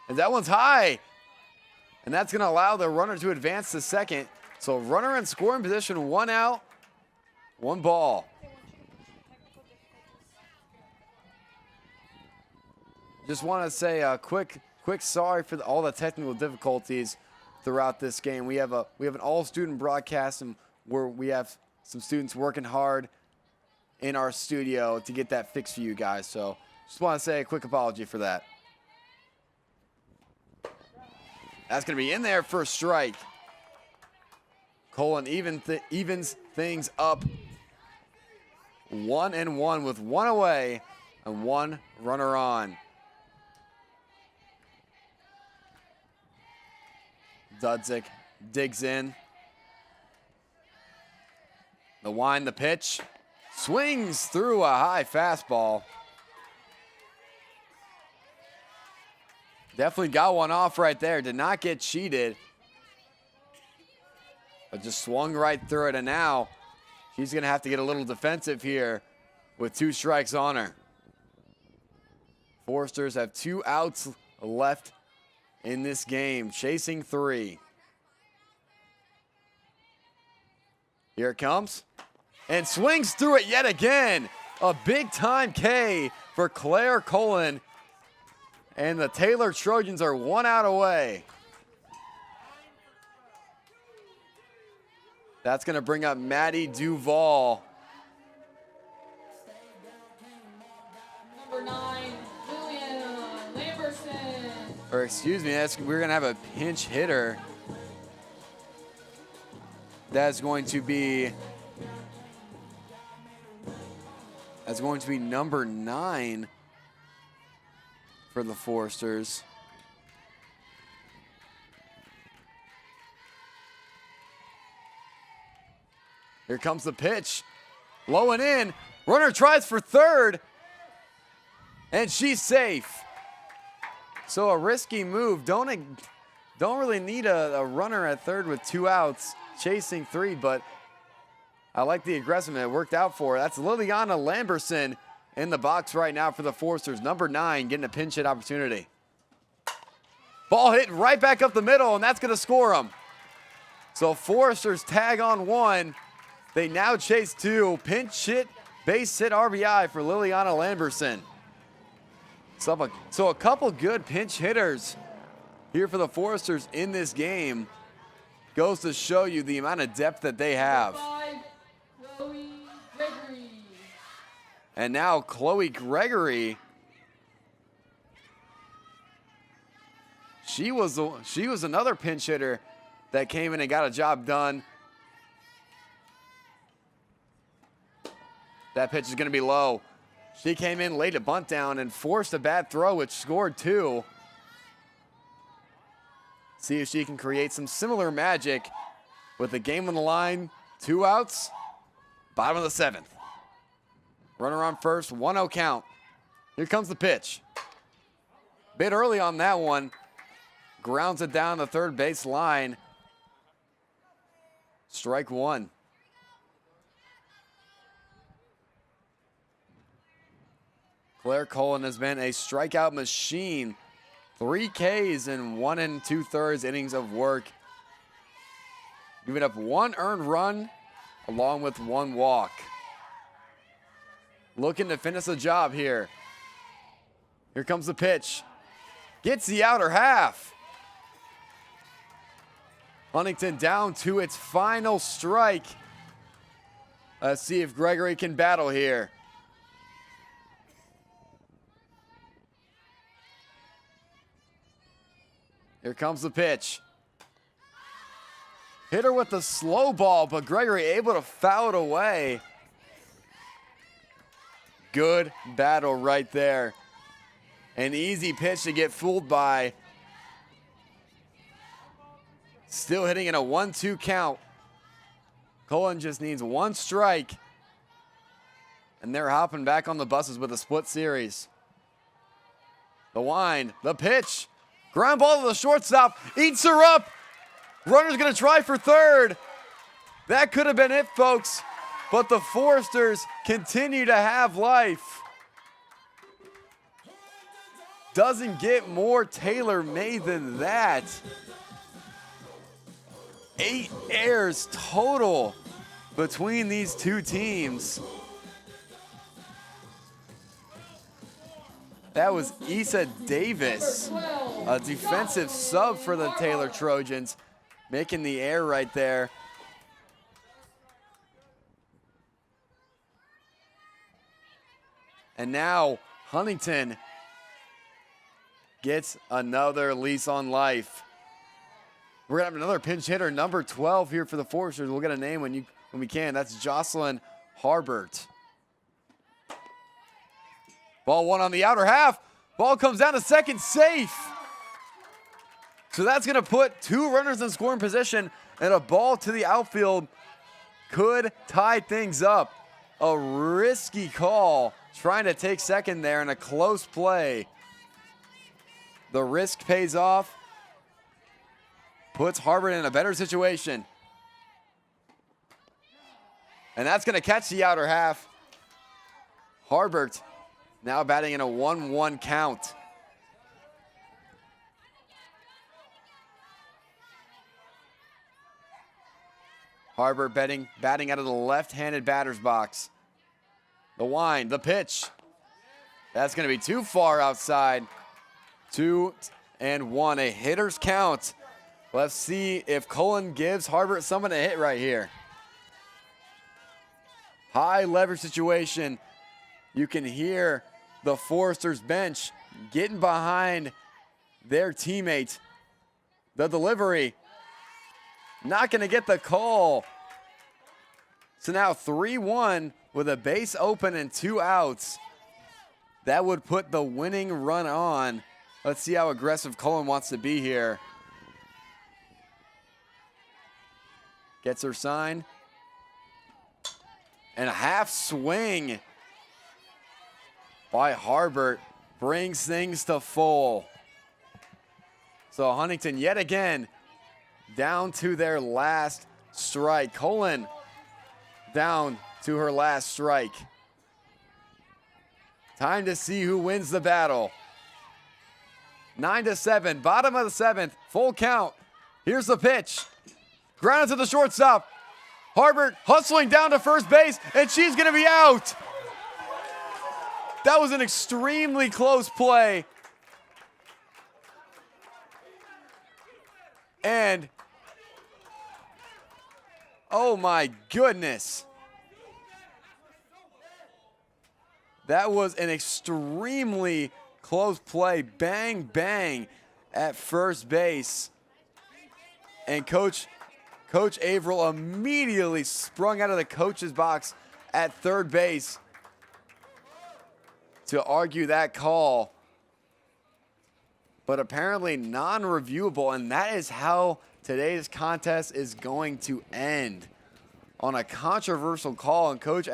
And that one's high. And that's going to allow the runner to advance to second. So runner in scoring position, 1 out, 1 ball. Just want to say a quick sorry for all the technical difficulties throughout this game. We have an all-student broadcast, and we have some students working hard in our studio to get that fixed for you guys. So just want to say a quick apology for that. That's going to be in there for a strike. Colin evens things up. 1-1 with 1 away and 1 runner on. Dudzik digs in. The wind, the pitch. Swings through a high fastball. Definitely got one off right there. Did not get cheated. But just swung right through it. And now she's going to have to get a little defensive here with 2 strikes on her. Foresters have 2 outs left in this game, chasing 3. Here it comes. And swings through it yet again. A big-time K for Claire Cullen. And the Taylor Trojans are 1 out away. That's going to bring up Maddie Duvall. Number 9, Julian Lamberson. Or excuse me, we're going to have a pinch hitter. That's going to be number 9 for the Foresters. Here comes the pitch. Low and in. Runner tries for third. And she's safe. So a risky move. Don't really need a runner at third with 2 outs. Chasing 3, but I like the aggressiveness. It worked out for her. That's Liliana Lamberson in the box right now for the Foresters. Number 9 getting a pinch hit opportunity. Ball hit right back up the middle, and that's going to score them. So Foresters tag on 1. They now chase 2. Pinch hit, base hit RBI for Liliana Lamberson. So a couple good pinch hitters here for the Foresters in this game. Goes to show you the amount of depth that they have. Chloe Gregory. And now Chloe Gregory. She was another pinch hitter that came in and got a job done. That pitch is going to be low. She came in late, a bunt down, and forced a bad throw, which scored 2. See if she can create some similar magic with the game on the line. 2 outs, bottom of the 7th. Runner on first, 1-0 count. Here comes the pitch. Bit early on that one. Grounds it down the third base line. Strike 1. Claire Cullen has been a strikeout machine. 3 Ks in 1 2/3 innings of work. Giving up 1 earned run along with 1 walk. Looking to finish the job here. Here comes the pitch. Gets the outer half. Huntington down to its final strike. Let's see if Gregory can battle here. Here comes the pitch. Hit her with the slow ball, but Gregory able to foul it away. Good battle right there. An easy pitch to get fooled by. Still hitting in a 1-2 count. Cullen just needs one strike. And they're hopping back on the buses with a split series. The wind, the pitch. Ground ball to the shortstop. Eats her up. Runner's going to try for third. That could have been it, folks. But the Foresters continue to have life. Doesn't get more tailor-made than that. 8 errors total between these two teams. That was Issa Davis, a defensive sub for the Taylor Trojans, making the error right there. And now Huntington gets another lease on life. We're gonna have another pinch hitter, number 12 here for the Foresters. We'll get a name when we can. That's Jocelyn Harbert. Ball one on the outer half. Ball comes down to second, safe. So that's gonna put 2 runners in scoring position, and a ball to the outfield could tie things up. A risky call, trying to take second there in a close play. The risk pays off. Puts Harbert in a better situation. And that's going to catch the outer half. Harbert now batting in a 1-1 count. Harbert batting out of the left-handed batter's box. The wind, the pitch. That's going to be too far outside. 2-1, a hitter's count. Let's see if Cullen gives Harbert someone to hit right here. High leverage situation. You can hear the Foresters bench getting behind their teammate. The delivery. Not going to get the call. So now 3-1 with a base open and 2 outs. That would put the winning run on. Let's see how aggressive Cullen wants to be here. Gets her sign. And a half swing by Harbert brings things to full. So Huntington yet again down to their last strike. Cullen down to her last strike. Time to see who wins the battle. 9-7, bottom of the 7th, full count. Here's the pitch. Grounded to the shortstop. Harbert hustling down to first base, and she's going to be out. That was an extremely close play. And, oh my goodness. That was an extremely close play. Bang, bang at first base. And Coach Averill immediately sprung out of the coach's box at third base to argue that call. But apparently non-reviewable, and that is how today's contest is going to end. On a controversial call, and Coach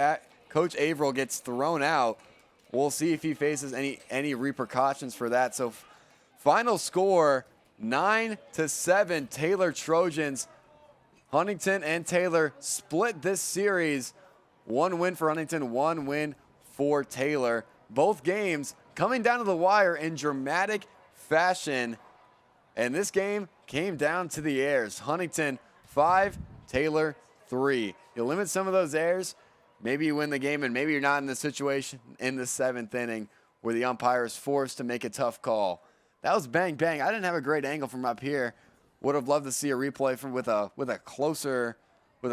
Averill gets thrown out. We'll see if he faces any repercussions for that. So final score, 9-7, Taylor Trojans. Huntington and Taylor split this series. 1 win for Huntington, 1 win for Taylor. Both games coming down to the wire in dramatic fashion. And this game came down to the airs. Huntington 5, Taylor 3. You limit some of those errors, maybe you win the game, and maybe you're not in the situation in the 7th inning where the umpire is forced to make a tough call. That was bang, bang. I didn't have a great angle from up here. Would have loved to see a replay with a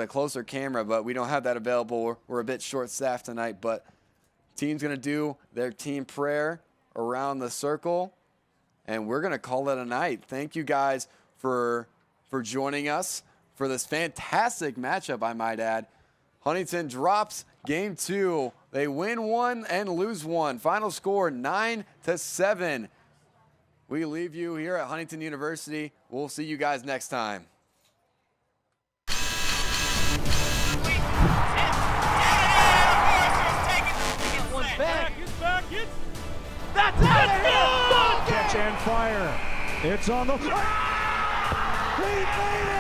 closer camera, but we don't have that available. We're a bit short-staffed tonight, but team's going to do their team prayer around the circle, and we're going to call it a night. Thank you guys for joining us for this fantastic matchup, I might add. Huntington drops game 2. They win 1 and lose 1. Final score 9-7. We leave you here at Huntington University. We'll see you guys next time. That's out of here! Catch and fire. It's on the... He made it!